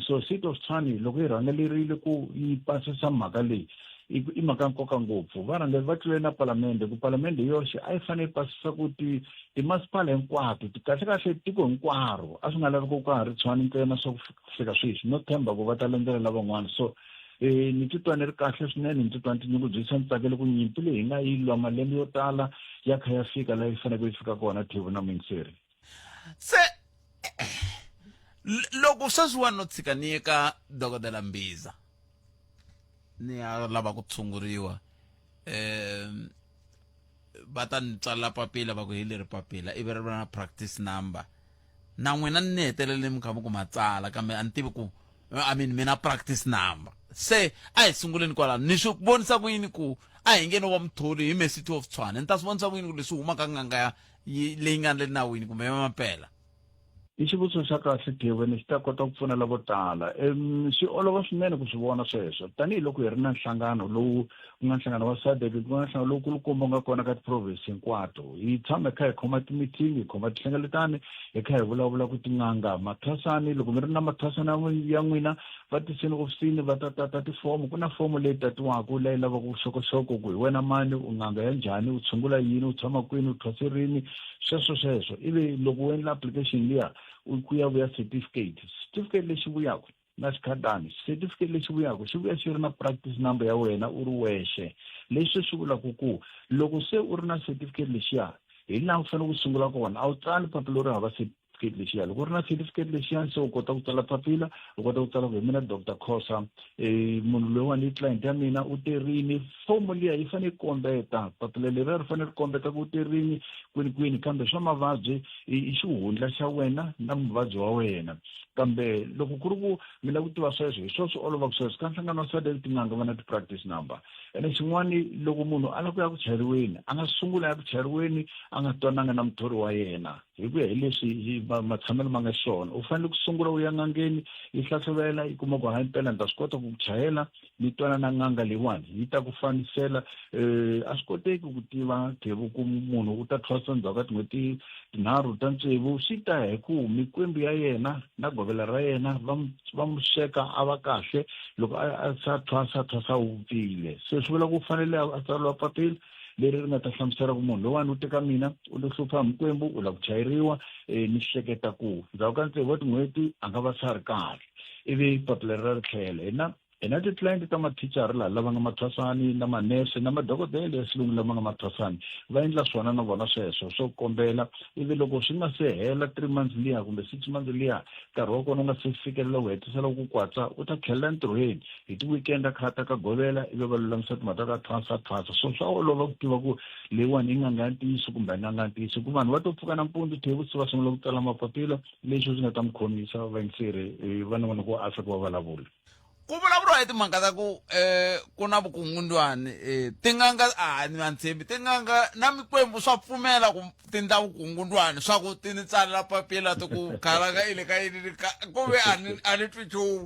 [SPEAKER 19] So City of Tshwane loko yi rhangelerile ku yi pasisa mhaka leyi i mhaka nkoka ngopfu. Va rhangeli va tlule na palamende ku palamende yoxe a yi fanele yi pasisa ku timasipala hinkwato kahle tiko hinkwaro a swi nga lavi ku ha ri Tshwane ntsena swa ku fika sweswi no themba ku va ta landzelela van'wana. So ni titwa ni ri kahle swinene, ni titwa ni tinyungubyisa ni tsakele ku nyimpi leyi hi nga yi lwa malembe yo tala ya kha ya fika laha yi fanele yi fika kona Thebo na Mingiseri.
[SPEAKER 1] Se loko sweswiwani no tshika ni ye ka dokodela Mbiza ni ya lava ku tshunguriwa va ta ni tsalela papila va ku hi leri papila ivi ri va na practice number na n'wina ni hetelele mi kha mi ku matsala kambe a ni tivi ku mina practice number. Se a hi sunguleni kwalano ni swi vonisa ku yini ku a hi nge no va muthori hi me City of Tshwane ni ta swi vonisa ku yini ku leswi humaka n'anga leyi nga le nawini kumbe ya mampela?
[SPEAKER 19] I xivutiso xa kahle Thebo, ni xi ta kota ku pfuna lavo tala. Swi olova swinene ku swi vona sweswo tanihiloko hi ri na nhlangano lowu ku nga nhlangano wa SADC ku nga nhlangano lowu kulukumba nga kona ka ti-province hinkwato. Hi tshama hi kha hi khoma ti-meeting, hi khoma tihlengeletani, hi kha hi vulavula ku tin'anga mathwasani loko mi ri na mathwasana ya n'wina va tisini ofisini va tata tifomo. Ku na fomo leyi tatiwaka leyi lavaka vuxokoxoko ku hi wena mani u n'anga ya njhani u tshungula yini u tshama kwini u thwaserini sweswo ivi loko u endla application liya ku ya vuya certificate lexi vuyaka na xikhadani certificate lexi vuyaka xi vuya xi ri na practice number ya wena u ri wexe. Leswi swi vulaka ku loko se u ri na certificate lexiya hi laha u fanele ku sungula kona a wu tsali papila u ri hava certificate lexiya. Loko u ri na certificate lexiya se u kota ku tsala papila u kota ku tsala ku hi mina Dr. Khosa munhu loyiwani i client ya mina u terini. Fomo liya yi fanele kombeta papila leri ri fanele kombeta ku u terini kwini kambe swa mavabyi i xihundla xa wena na muvabyi wa wena. Kambe loko ku ri ku mi la ku tiva sweswo hi sweswo olova ku sweswo ka nhlangano wa SADC tin'anga va na ti-practice number. Ene xin'wani loko munhu a lava ku ya ku chayeriweni a nga sungula ya ku chayeriweni a nga twananga na muthori wa yena hi ku ya hi leswi matshamelo ma nga xiswona. U fanele ku sungula u ya n'angeni yi hlahluvela yi kuma ku hayi mpela ni ta swi kota ku chayela ni twana na n'anga leyiwani yi ta ku fanisela. A swi koteki ku tiva Thebo ku munhu u ta thwasa ndzhaku ka tin'hweti tinharhu ta tsevu swi ta hi ku mikwembu ya yena na govela ra yena va mu xeka a va kahle loko a sa thwasa wu pfile. Se swi vula ku fanele a tsariwa papila leri ri nga ta hlamusela ku munhu lowani u teka mina u le hlupha mikwembu u lava ku chayeriwa ni hleketa ku ndzhaku ka tsevu wa tin'hweti a nga va sa ri kahle ivi papila ra ri tlhela. Hi na ti-client ta mathicara laha lava nga mathwasani na manese na madokodela ya xilungu lama nga mathwasani va endla swona na vona sweswo swo kombela ivi loko swi nga se hela 3 months liya kumbe 6 months liya nkarhi wa kona u nga se fikelela u hetisela ku kwatsa u ta tlhelela entirhweni hi ti-weekend a kha ta ka govela ivi va lulamisa timhaka ta thwasa. So swa olova ku tiva ku leyiwani yi nganga ya ntiyiso kumbe yi nganga ya ntiyiso ku vanhu va to pfuka nampundzu Thebo se va sungula ku tsala mapapila leswi swi nga ta mi khomisa vayingiseri vana vona ku Afrika va vulavula.
[SPEAKER 1] Ku vulavuriwa hi timhaka ta ku na vukungundwani tin'anga ni nga ntshembi tin'anga na mikwembu swa pfumela ku ti ndla vukungundwani swa ku ti ni tsalela papila to ku khalanga ile ka yini kuve a ni twi nchumu.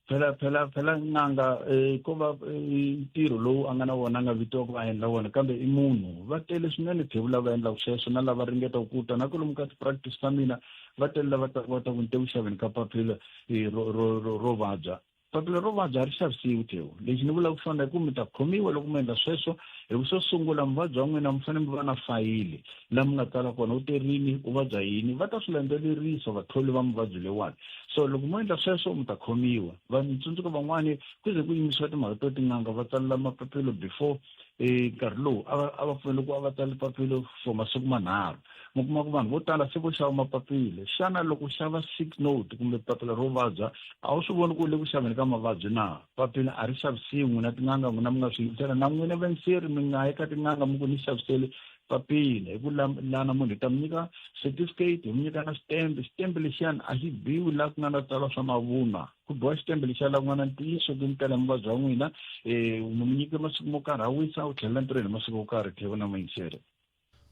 [SPEAKER 19] Phela n'anga ko va ntirho lowu a nga na wona a nga vitiwa ku va endla wona kambe i munhu va tele swinene Thebo lava endlaka sweswo na lava ringeta ku ta na kwalomu ka ti-practice ta mina va tele lava ta kota ku nte ku xaveni ka papila ro vabya. Papila ro vabya a ri xavisiwi Thebo. Lexi ni vulaka ku fana hi ku mi ta khomiwa loko mi endla sweswo hi ku swo sungula muvabyi wa n'wina mi fanele mi va na fayili laha mi nga tsala kona u terini u vabya yini va ta swi landzelerisa vathori va muvabyi leyiwani. So loko mo endla sweswo mi ta khomiwa. Vatsundzuka van'wani ku ze ku yimisiwa timhaka to tin'anga va tsalela mapapila before nkarhi lowu a va fanele ku a va tsala papila for masiku manharhu. Mi kuma ku vanhu vo tala se vo xava mapapila. Xana loko u xava sick note kumbe papila ro vabya a wu swi voni ku u le ku xaveni ka mavabyi na papila a ri xavisiwi n'wina tin'anga n'wina mi nga swi yingisela na n'wina vaingiseri mi nga eka tin'anga mi ku ni xavisele papila hi ku lana munhu hi ta mi nyika certificate hi mi nyika na xitempe lexiyani a xi biwi laha ku nga na tsala swa mavunwa ku boha xitempe lexiya laha ku nga na ntiyiso ku mi tela muvabyi wa n'wina mi nyike masiku mo karhi a wisa u tlhelela ntirhweni masiku yo karhi tlhelo na mayingisele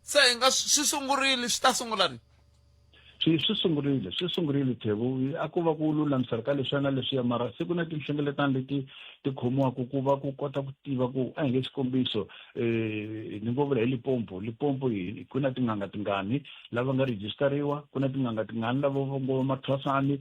[SPEAKER 1] se hi nga swi sungurile swi ta sungula rini
[SPEAKER 19] swi sungurile Thebo a ku va ku lulamisela ka leswiya na leswiya mara siku na tinhlengeletano leti ti khomiwaka ku va ku kota ku tiva ku a hi nge xikombiso ni ngo vula hi Limpopo ku na tin'anga tingani lava nga rejistariwa ku na tin'anga tingani lava va ngo mathwasani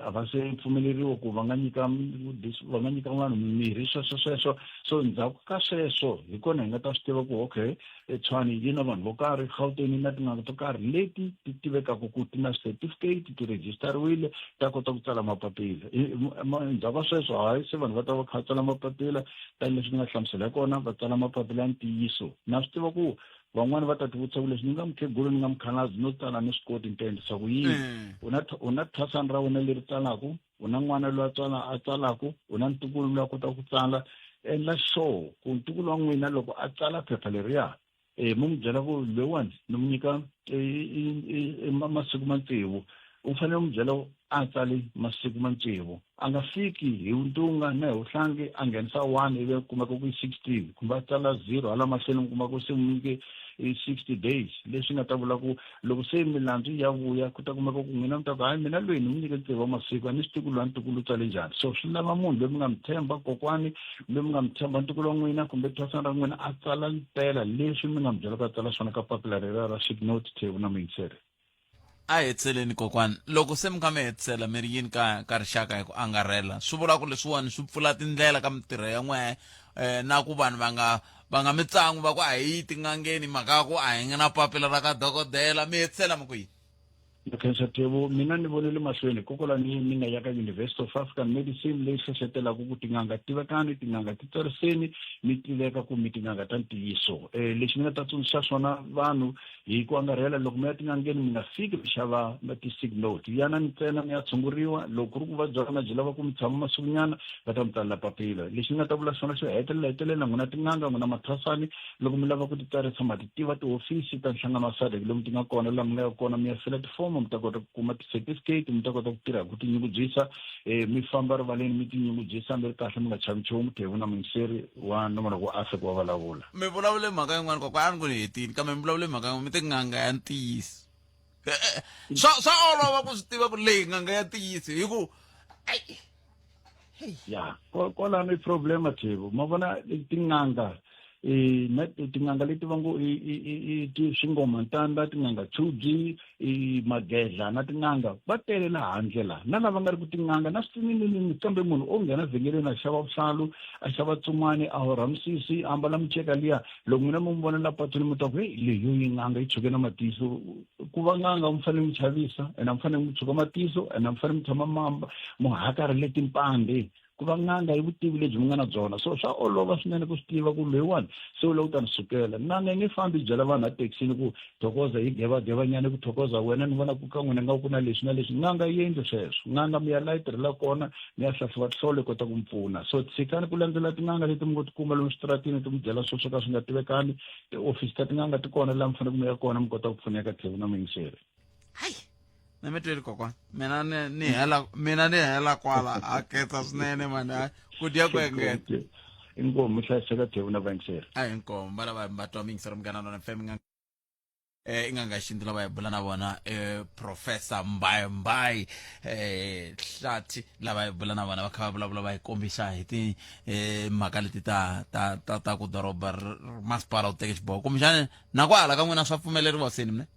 [SPEAKER 19] a va se pfumeleriwa ku va nga nyika vanhu mimirhi sweswo so ndzhaku ka sweswo hi kona hi nga ta swi tiva ku okay Tshwane yi na vanhu vo karhi Gauteng na tin'anga to karhi leti ti tivekaka ku na certificate ti register-wile ta kota ku tsala mapapila ndzhaku ka sweswo hayi se vanhu va ta va kha tsala mapapila tani leswi nga hlamusela hi kona va tsala mapapila ya ntiyiso na swi tiva ku van'wani va ta tivutisa ku leswi ni nga mukhegulu ni nga mukhalabye no tsala ni swi koti ni ta endlisa ku yini u na thwasani ra wena leri tsalaku u na n'wana loyi a tsalaku u na ntukulu loyi a kotaka ku tsala endla sure ku ntukulu wa n'wina loko a tsala phepha leriya mu n'wi byela ku loyiwani ni mu nyika masiku matsevu u fanele mu byela a tsali masiku matsevu a nga fiki hi ntunga na hi uhlangi a nghenisa 1 ivi kumeka ku 16 kumbe a tsala 0 hala mahlweni mi kuma ku se mu nyike 60 days leswi nga ta vula ku loko se milandzu ya vuya ku ta kumeka ku n'wina mi ta ku hayi mina loyi ni mu nyike tsevu masiku a ni swi tivi ku loyi a ntukulu u tsale njhani so swi lava munhu loyi mi nga mi tshemba kokwani loyi mi nga mi tshemba ntukulu wa n'wina kumbe thwasana ra n'wina a tsala ntela leswi mi nga mi byela ku a tsala swona ka papila rera ra signnote Thebo na muyingiseri
[SPEAKER 1] a hetseleni kokwani loko se mi kha mi hetisela mi ri yini ka rixaka hi ku angarhela swi vula ku leswiwani swi pfula tindlela ka mitirho ya n'wehe na ku vanhu va nga mitsangu va ku a hi tin'angeni mhaka ya ku a hi nga na papila ra ka dokodela mi hetisela mi ku yini
[SPEAKER 19] khensa Thebo mina ni vonele mahlweni kokwalani ni nga ya ka University of African Medicine leyi hlohlotelaka ku tin'anga tivekani tin'anga ti tsariseni mi tiveka ku mi tin'anga ta ntiyiso lexi ni nga ta tsundzuxa swona vanhu hi ku angarhela loko mi ya tin'angeni mi nga fiki mi xava ti-signnote yana ntsena mi ya tshunguriwa loko ku ri ku vabya na byi lava ku mi tshama masikunyana va ta mi tsalela papila lexi ni nga ta vula swona xo hetelela n'wina tin'anga n'wina mathwasani loko mi lava ku ti tsarisa ma ti tiva tihofisi ta nhlangano wa SADC lomu ti nga kona laha mi nga ya kona mi ya fila tifomo mi ta kota ku kuma ti-certificate mi ta kota ku tirha ku tinyungubyisa mi famba rivaleni mi tinyungubyisa mi ri kahle mi nga chavi nchumu Thebo na muyingiseri wa nomona ku Africa wa vulavula
[SPEAKER 1] mi vulavule mhaka yin'wana kokwa a ni ku ni hetini kambe mi vulavule mhaka yin'wana mi te n'anga ya ntiyiso swa olova ku swi tiva ku leyi n'anga ya ntiyiso hi ku
[SPEAKER 19] ya kwalano i problema Thebo ma vona tin'anga tin'anga leti va ngo i swingomantanda tin'anga 2G magedla na tin'anga va tele laha handle laha na lava nga ri ku tin'anga na swinini kambe munhu o nghena vhengeleni a xava vuhlalu a xava tsumani a horha misisi a ambala miceka liya loko n'wina mi vona la patwini mi ta ku leyo yi n'anga yi tshuke na matiso ku va n'anga mi fanele mi chavisa ene mi fanele mi tshuka matiso ene mi fanele mi tshama mu hakarhile timpande ku va n'anga hi vutivi lebyi mi nga na byona so swa olova swinene ku swi tiva ku loyiwani se u lava ku ta ni sukela n'anga yi nge fambi byela vanhu a thekisini ku thokoza yi gevagevanyani ku thokoza wena ni vona ku ka n'wina nga ku na leswi na leswi n'anga yi endli sweswo n'anga mi ya la yi tirhela kona mi ya hlahluva tihlolo yi kota ku mi pfuna so tshikani ku landzela tin'anga leti mi ngo ti kuma lomu switaratini ti mi byela swo swo ka swi nga tivekani tiofisi ta tin'anga ti kona laha mi fanele ku mi ya kona mi kota ku pfuneka Thebo na muyingiseri
[SPEAKER 1] na mi tweli kokwana mina ni hela kwala a khetsa swinene mani ku dya ku engeta
[SPEAKER 19] inkomo mi hlayiseka Thebo na vayingiseri
[SPEAKER 1] a inkomo va lava va twa miyingiseri Munghana Lonene FM i nga xintu lava hi bula na vona Professor Mbayi Hlathi lava hi bula na vona va kha va vulavula va hi kombisa hi timhaka leti ta ku doroba masipala u teke xiboho kumbexani na ku hala ka n'wina swa pfumeleriwa seni mine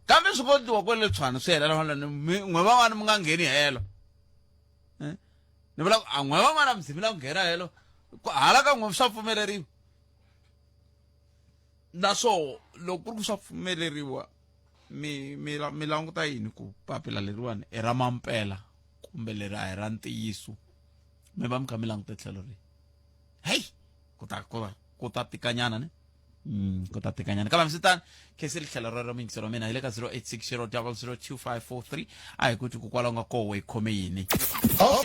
[SPEAKER 1] kambe swi kotiwa kwele Tshwane swi helela halani n'we van'wana mi nga ngheni helo ni vula a n'we van'wana mi zimila ku nghena helo hala ka n'we swa pfumeleriwa naswo loko ku ri ku swa pfumeleriwa mi languta yini ku papila leriwani i ra mampela kumbe leri a hi ra ntiyiso mi va mi kha mi languta tlhelo rihi heyi ku ta tikanyana ne ku ta tikanyana kambe misitani khesi ri tlhelo rero miyingiselo mina hi le ka 0860 002543 a hi kuti kokwalaho nga koho hi khome yini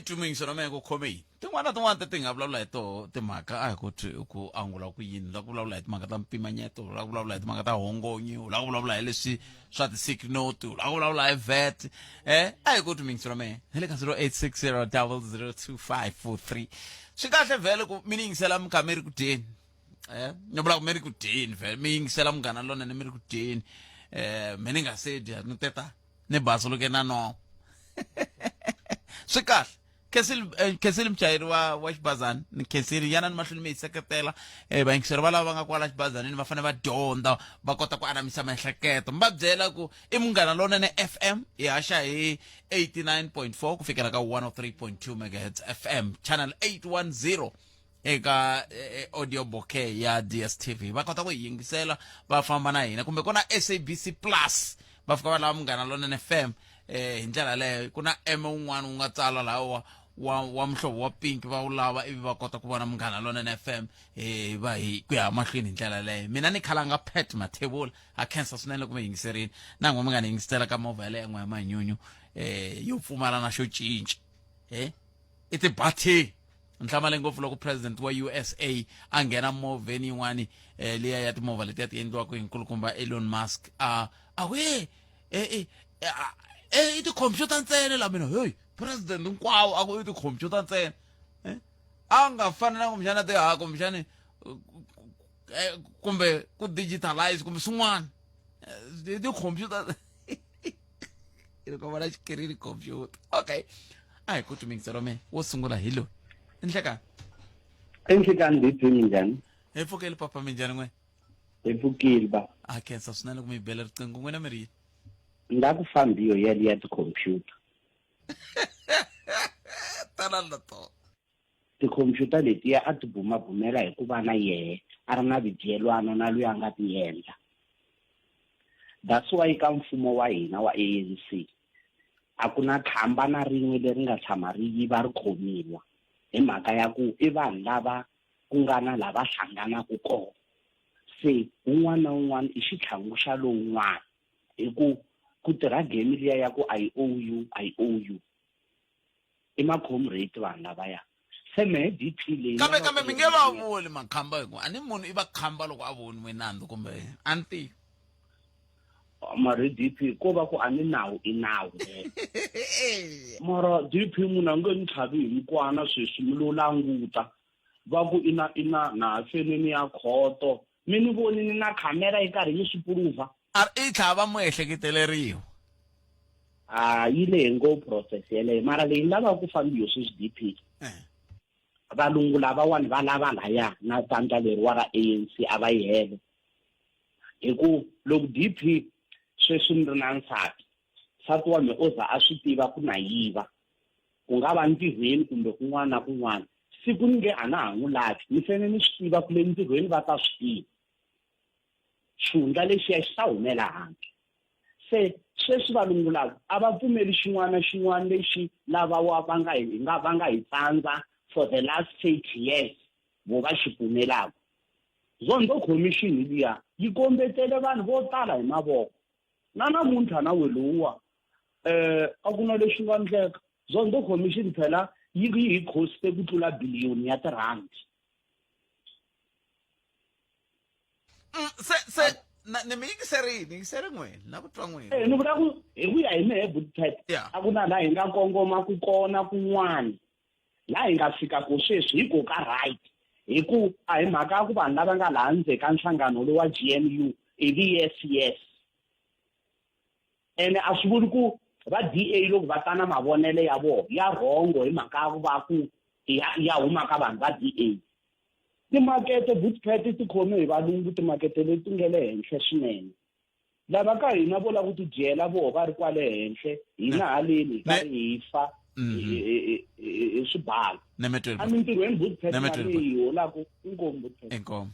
[SPEAKER 1] Tumingiselo me ku khomi tin'wana ti nga vulavula hi to timhaka a hi ku ku angula ku yini la ku vulavula hi timhaka ta mpimanyeto la ku vulavula hi timhaka ta hongonyi la ku vulavula hi leswi swa ti sick note la ku vulavula hi VAT a hi ku tumingiselo me hi le ka 0860002543 swi kahle vele ku mi yingisela mkha mi ri ku dyeni ni vula ku mi ri ku dyeni vele mi yingisela munghana lonene mi ri ku dyeni mi ni nga se dya ni teta ni basuluke na no swi kahle khensile muchayeri wa xibazana ni khensile yana ni mahlweni mi hi seketela vayingiseri va lava va nga kwala xibazanini va fanele va dyondza va kota ku anamisa miehleketo mi va byela ku i munghana lonene FM hi haxa hi 89.4 ku fikela ka 103.2 megahertz FM channel 810 eka audio bouquet ya DSTV va kota ku hi yingisela va famba na hina kumbe ku na SABC Plus va fika va lava munghana lonene FM hi ndlela leyo ku na un'wana wu nga tsala lawa wa mhlovo wa pink va wu lava ivi va kota ku vona munghana lonene FM va hi ku ya mahlweni hi ndlela leyo mina ni khalanga Pat Mathebula a khensa swinene ku mi yingiserini nan'we mi nga ni yingisela ka movha yale n'we ya manyunyu yo pfumala na xo cinca i tibati ni hlamale ngopfu loko president wa USA a nghena movheni yin'wani liya ya timovha letiya ti endliwaka hi nkulukumba Elon Musk awe i tikhompyuta ntsena la mina hey president hinkwawo a ku i tikhompyuta ntsena a nga fani na kumbexana kumbexani kumbe ku digitalize kumbe swin'wana tikhompyuta loko vona xikirini computer okay a hi ku tumingiselo me wo sungula hi loyi enhlekani
[SPEAKER 20] ndiphi njhani
[SPEAKER 1] hi pfukeli papa minjhani n'we
[SPEAKER 20] hi pfukile ba
[SPEAKER 1] a khensa swinene ku mi bela riqingho n'wina mi ri
[SPEAKER 20] nga ku fambiyo yali ya tikhompyuta
[SPEAKER 1] tanana to
[SPEAKER 20] tikhompyuta letiya a ti bumabumela hi ku va na yehe a ri na vidyelwano na loyi a nga ti endla that's why ka mfumo wa hina wa ANC a ku na khamba na rin'we leri nga tshama ri yiva ri khomiwa hi mhaka ya ku i vanhu lava ku nga na lava hlanganaka kona se un'wana na un'wana i xitlhangu xa lowun'wana hi ku tirha game liya ya ku I owe you i macomrade vanhu lavaya se mehe DP leyi
[SPEAKER 1] kambe mi nge va vuli makhamba hi ku a ni munhu i va khamba loko a voniwe nandzu kumbe anti
[SPEAKER 20] mara DP ko va ku a ni nawu i nawu mara DP munhu a nge ni tlhavi hinkwana sweswi mi lo languta va ku ina na feneni ya khoto mi ni voni ni na khamera yi karhi yi swi pruva
[SPEAKER 1] i tlhava mu ehleketeleriwa
[SPEAKER 20] yi lehe ngopfu process yeleyo mara leyi lava ku fambiyo sweswi DP valungu lavawani va lava laya na tandla leriwa ra ANC a va yi hele hi ku loko DP sweswi ni ri na nsati wa me oza a swi tiva ku na yiva ku nga va ntirhweni kumbe kun'wana na kun'wana siku ni nge a na ha n'wi lavi ni fanele ni swi tiva ku le ntirhweni va ta swi tiva xihundla lexiya xi ta humela handle se sweswi valungu lava a va pfumeli xin'wana na xin'wana lexi lava va nga hi tsandza for the last 8 years vo va xi pfumelaka zondo commission liya yi kombetele vanhu vo tala hi mavoko na namuntlha na weluwa a ku na lexi nga ndleka zondo commission phela yi hi coste ku tlula biliyoni ya tirhandi
[SPEAKER 1] se ni mi yingiseri n'wina na ku twa n'wina
[SPEAKER 20] ni vula ku hi ku ya hi mehe budget a ku na laha hi nga kongoma ku kona kun'wana laha hi nga fika ko sweswi hi ko ka right hi ku a hi mhaka ya ku vanhu lava nga laha ndzeni ka nhlangano lowu wa GNU ivi yes ene a swi vuli ku va DA loko va ta na mavonele ya vona ya rhongo hi mhaka ya ku va ku ya huma ka vanhu va DA timakete budget ti khome hi valungu timakete leti nga le henhla swinene lava ka hina vo lava ku ti dyela voho va ri kwale henhla hina haleni hi karhi hi fa hi swibalo a mintirhweni budget mali hi holaka inkomu budget
[SPEAKER 1] inkomu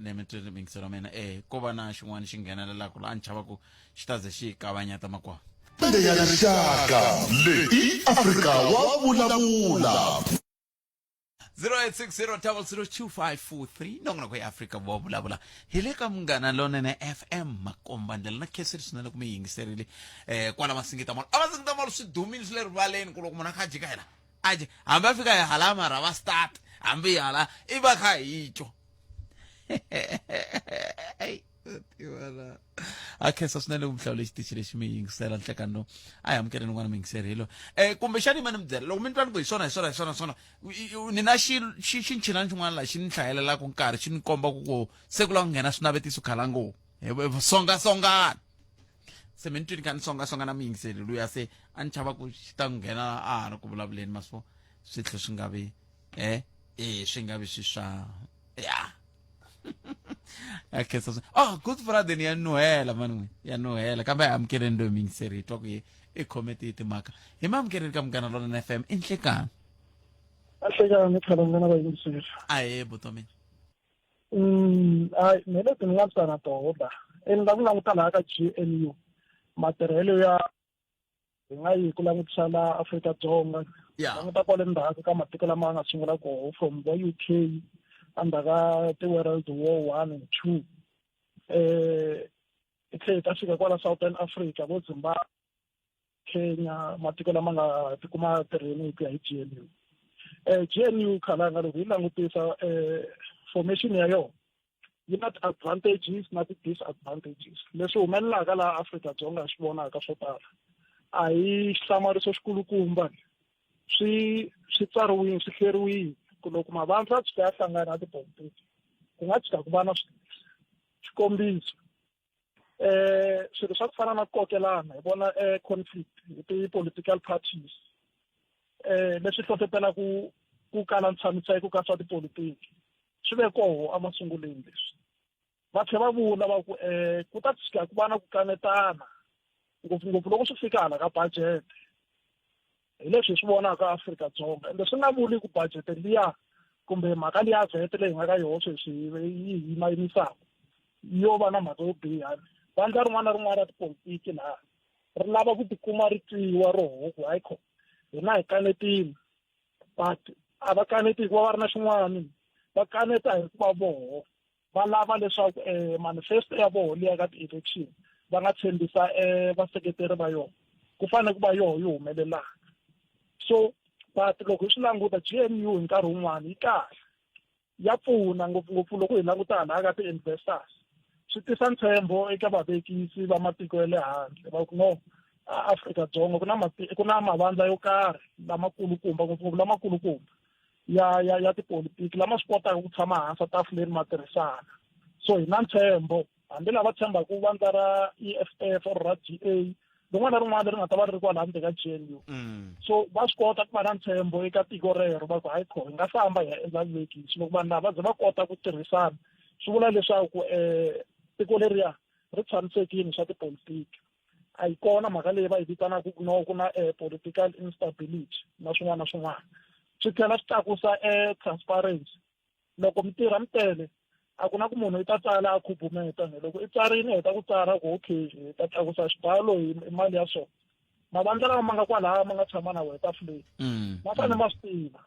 [SPEAKER 1] nemetele mingiselo mina ko va na xin'wana xi nghenelelaka la a ni chava ku xi ta ze xi kavanyata makwavo
[SPEAKER 2] ya rixaka leyi Afrika wa vulavula
[SPEAKER 1] 0860002543 nongona kwe Africa vo vulavula hi le ka Munghana Lonene FM makomba ndlela na kheseri swinene ku mi yingiserile kwala masingita molo abasingita molo swi dumile swi le rivaleni ku loko munhu a kha jika yena aje hambi a fika hi hala mara va start hambi hala i va kha hi tjo wala akhesa swinene umhlawule xitichi lexi mi yingisela nhlekano a hi amukele n'wana mi yingiserile kumbe xani mani mi byela loko mi twani ku hi swona ni na xinchinani xin'wana laha xi ni hlayelelaku nkarhi xi ni komba ku se ku la ku nghena swinavetiso khalango songasongana se mi ni twini ka ni songasongana mi yingiseli luya se a ni chava ku xi ta nghena a ha ri ku vulavuleni maswo swi tlhe swi nga vi swi nga vi swi swa ya akhe so good Friday ni ya Noela mani ya Noela kambe amukele ndo mi yingiseri twa ku i comment yi timhaka hi ma amukele ka Munghana Lonene FM inhlekani
[SPEAKER 11] ahlekani khalangana ba yingiseri
[SPEAKER 1] aye butomi
[SPEAKER 11] ay mina ni nga tsana toba nga ku languta laha ka GNU matirhelo ya hi nga yi ku langutisa la Afrika-Dzonga languta kwale ndzhaku ka matiko lama nga sungula koho from the UK under the World War I and II tlhe ta fika kwala Southern Africa vo Zimbabwe Kenya matiko lama nga tikuma tirheni hi ku ya hi GNU GNU khalanga loko hi langutisa formation ya yona yi na advantages na disadvantages leswi humelelaka laha Afrika-Dzonga hi swi vonaka swo tala a hi hlamariso xikulukumba swi tsariwile swi hleriwile ku loko mavandla swi ya hlangana na tipolitiki ku nga tshika ku va na xikombiso swilo swa ku fana na ku kokelana hi vona conflict hi ti-political parties leswi hlohlotela ku kala ntshamiseko ka swa tipolitiki swi ve koho emasunguleni leswi va tlhela va vula va ku ta tshika ku va na ku kanetana ngopfungopfu loko swi fika hala ka budget hi leswi hi swi vonaka Afrika-Dzonga ende swi nga vuli ku budget liya kumbe mhaka liya VAT leyi nga ka yoho sweswi yi yimisaka yo va na mhaka yo biha vandla rin'wana na rin'wana ra tipolitiki laha ri lava ku tikuma ri twiwa roho ku hayi hina hi kanetile but a va kaneti hikuva va ri na xin'wana va kaneta hikuva voho va lava leswaku manifesto ya voho liya ka ti-election va nga tshembisa vaseketeri va yona ku fanele ku va yoho yi humelelaka so but loko hi swi languta GNU hi nkarhi wun'wana yi kahle ya pfuna ngopfungopfu loko hi languta laha ka ti-investors swi tisa ntshembo eka vavekisi va matiko ya le handle va ku no Afrika-Dzonga ku na mavandla yo karhi lamakulukumba ngopfungopfu lamakulukumba ya tipolitiki lama swi kotaka ku tshama hansi tafuleni ma tirhisana so hi na ntshembo hambi lava tshembaka ku vandla ra EFF or ra GA rin'wana na rin'wana leri nga ta va ri kwala handle ka GNU so va swi kota ku va na ntshembo eka tiko rero va ku hayi hi nga famba hi ya endla vuvekisi loko vanhu lava ze va kota ku tirhisana swi vula leswaku tiko leriya ri tshamisekile swa tipolitiki a yi kona mhaka leyi va yi vitanaka ku na political instability na swin'wana na swin'wana swi tlhela swi tlakusa transparency loko mi tirha mi tele a ku na ku munhu i ta tsala a khubumeta loko i tsarini hi ta ku tsara ku okay hi ta tlakusa xibalo hi mali ya swona mavandla lama ma nga kwalaha ma nga tshama na wena tafuleni ma fanele ma swi tiva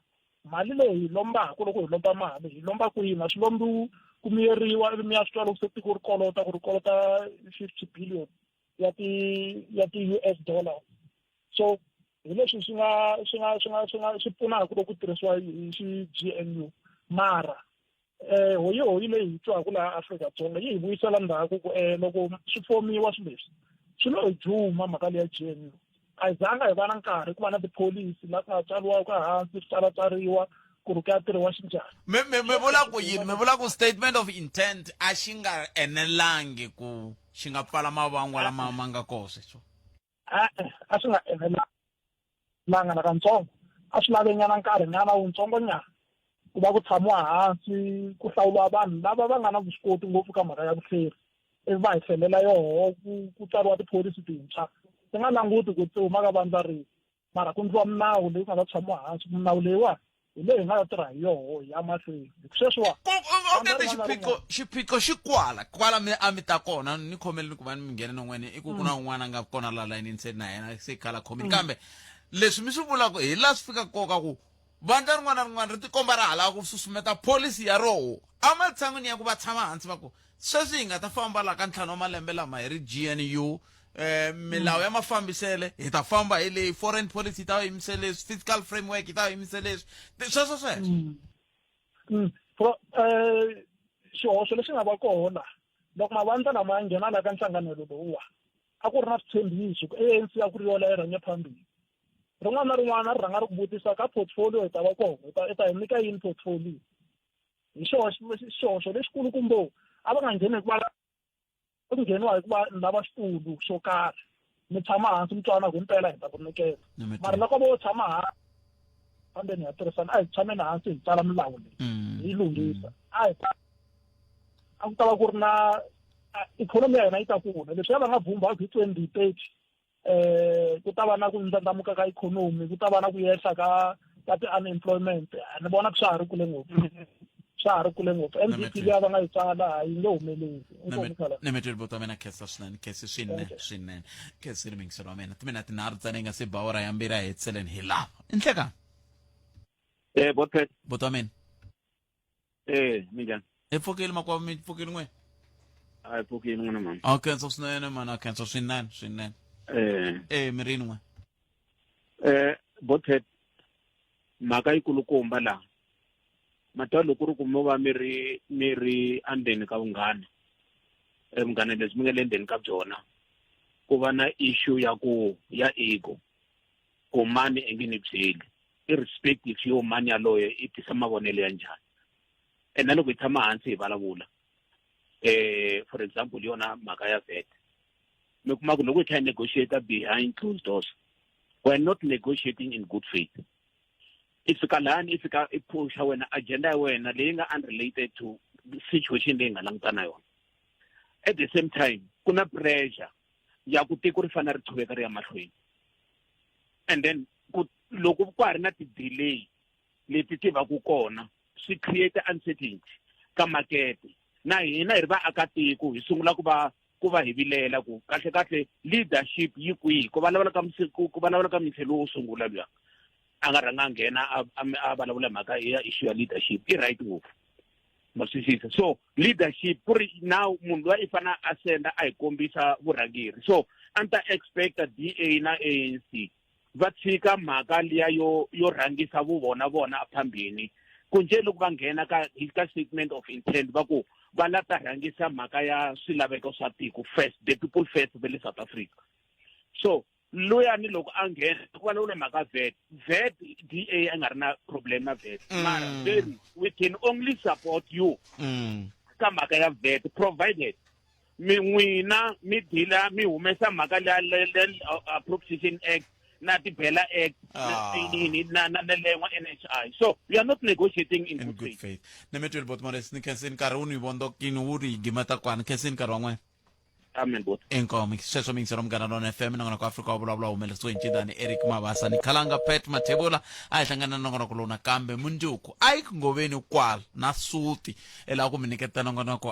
[SPEAKER 11] mali leyi hi lombaka loko hi lomba mali hi lomba kwini a swi lombi ku miyeriwa ivi mi ya swi twa loko se tiko ri kolota 50 billion ya ti-US dollar so hi leswi swi pfunaka loko ku tirhisiwa hi GNU mara hoyi leyi hi twaka laha Afrika-Dzonga yi hi vuyisela ndzhaku ku loko swi fomiwa swi leswi swi lo hi juma mhaka leyi ya GNU a hi zanga hi va na nkarhi ku va na tipholisi laha ku nga tsariwa ka hansi swi tsariwa ku ri ku ya tirhiwa xinjhani
[SPEAKER 1] mi vula ku yini mi vula ku statement of intent a xi nga enelangi ku xi nga pfala mavangwa lama ma nga koho sweswo
[SPEAKER 11] a swi nga enelanga nakatsongo a swi lavenyana nkarhi nyana wutsongo nyana ku va ku tshamiwa hansi ku hlawuliwa vanhu lava va nga na vuswikoti ngopfu ka mhaka ya vuhleri ivi va hi hlelela yoho ku tsariwa tipholisi tintshwa ti nga languti ku tsuma ka vandla rihi mara ku ndliwa minawu leyi nga ta tshamiwa hansi minawu leyiwa hi leyi hi nga ta tirha hi yoho hi ya mahlweni hi sweswiwa
[SPEAKER 1] xiphiqo xi kwala mi ta kona ni khomeleni ku va ni mi nghene n'wene i ku ku na un'wana a nga kona la layinini se na yena se khala khomini kambe leswi mi swi vulaka hi laha swi fika koka ku vandla rin'wana ri tikomba ra hala ku susumeta policy ya roho amatshan'wini ya ku va tshama hansi va ku sweswi hi nga ta famba la ka ntlhanu wa malembe lama hi ri GNU milawu ya mafambisele hi ta famba hi leyi foreign policy yi ta va yimise leswi fiscal framework yi ta va yimise leswi sweswo
[SPEAKER 11] xihoxo lexi nga va kona loko mavandla lama ya nghena la ka nhlanganelo lowuwa a ku ri na switshembiso ku ANC a ku ri yola yi rhanye phambili rin'wana na rin'wana ri rhanga ri ku vutisa ka portfolio hi ta va kona hi ta hi nyika yini portfolio hi xihoxo lexikulu kumbe a va nga ngheni ku ngheniwa hi ku va lava xitulu xo karhi mi tshama hansi mi twana ku mpela hi ta ku nyikela mara loko vo tshama hansi kambe ni ya tirhisana a hi tshameni hansi hi tsala milawu leyi hi lunghisa a ku ta va ku ri na ikhonomi ya hina yi ta kula leswi ya va nga vhumba hi 2030 ku ta va na ku ndlandlamuka ka ikhonomi ku ta va na ku yehla ka ti-unemployment ni vona ku swa ha ri kule ngopfu MDP leyi va nga yi tsala yi nge humeleli
[SPEAKER 1] nemeteli vo ta mina khensa swinene khensi swinene khensi ri mingiselo wa mina timina tinharhu tsana yi nga se ba ora ya mbirhi a hetseleni hi lava inhleka bota mina
[SPEAKER 10] minjani
[SPEAKER 1] epfukile makwavo mi pfukile n'we
[SPEAKER 10] a hi pfukile n'wana mani
[SPEAKER 1] a khensa swinene mani a khensa swinene mirini n'we
[SPEAKER 10] botet mhaka yi kulukumba laha mata loko ri ku mo va mi ri andeni ka vunghana vunghana lebyi mi nga le ndzeni ka byona ku va na issue ya ego ku mani i nge ni byeli irrespective yo mani yaloye i tisa mavonelo ya njhani ene loko hi tshama hansi hi vulavula for example yona mhaka ya VAT mi kuma ku loko hi kha hi negotiate behind closed doors we're not negotiating in good faith ifika lani ifika iphusha wena agenda ya wena leyi nga unrelated to situation leyi nga langutana yona at the same time kuna pressure ya ku tiko ri fana ri thuveka ri ya mahlweni and then loko ku ri na ti-delay leti ti va ku kona swi create uncertainty ka makete na hina hi ri vaakatiko hi sungula ku va hi vilela ku kahle leadership yi kwihi ku vulavula ka mithelo wo sungula luya a nga rhanga nghena a vulavula mhaka ya issue ya leadership i right ngopfu ma swisisa so leadership ku ri now munhu loyi i fana a senda a hi kombisa vurhangeri so a ni ta expecta DA na ANC va tshika mhaka liya yo rhangisa vona phambini ku nje loko va nghena ka statement of intent va ku va la ta rhangisa mhaka ya swilaveko swa tiko first the people first ve le South Africa so loyani loko a nghena ku va na mhaka VAT DA a nga ri na problem na VAT mara then we can only support you ka mhaka ya VAT provided mi n'wina mi dila mi humesa mhaka leya Appropriation Act na ti-Bela Act na lengwa NHI so we are not negotiating in good faith
[SPEAKER 1] nemeteli botmores ni khensin nkarhi wu ni vondokini wu ri gimata kwana khensin nkarhi wan'wena
[SPEAKER 10] amen bot
[SPEAKER 1] enkomi sweswo mingisero mgana lona FM nangona ku Afrika wa vulavula humelesiwe hi ncindani Eric Mabasa ni khalanga Pet Mathebula a hi hlangana nangona ku lona kambe munduku a yi ku ngoveni kwala na suti ela ku mi niketa nangona ku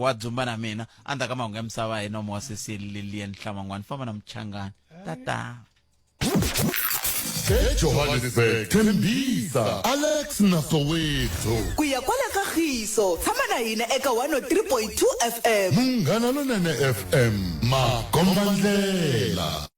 [SPEAKER 1] wa dzumba na mina andaka mahungu ya misava hi nomo wa Cecilian Hlamangwani famba na mchangani tata
[SPEAKER 2] eJohannesburg Tembisa Alex Nasowethu
[SPEAKER 12] kuya kwala kagiso tshama na hina eka 103.2 FM
[SPEAKER 2] Munghana Lonene FM Makombandlela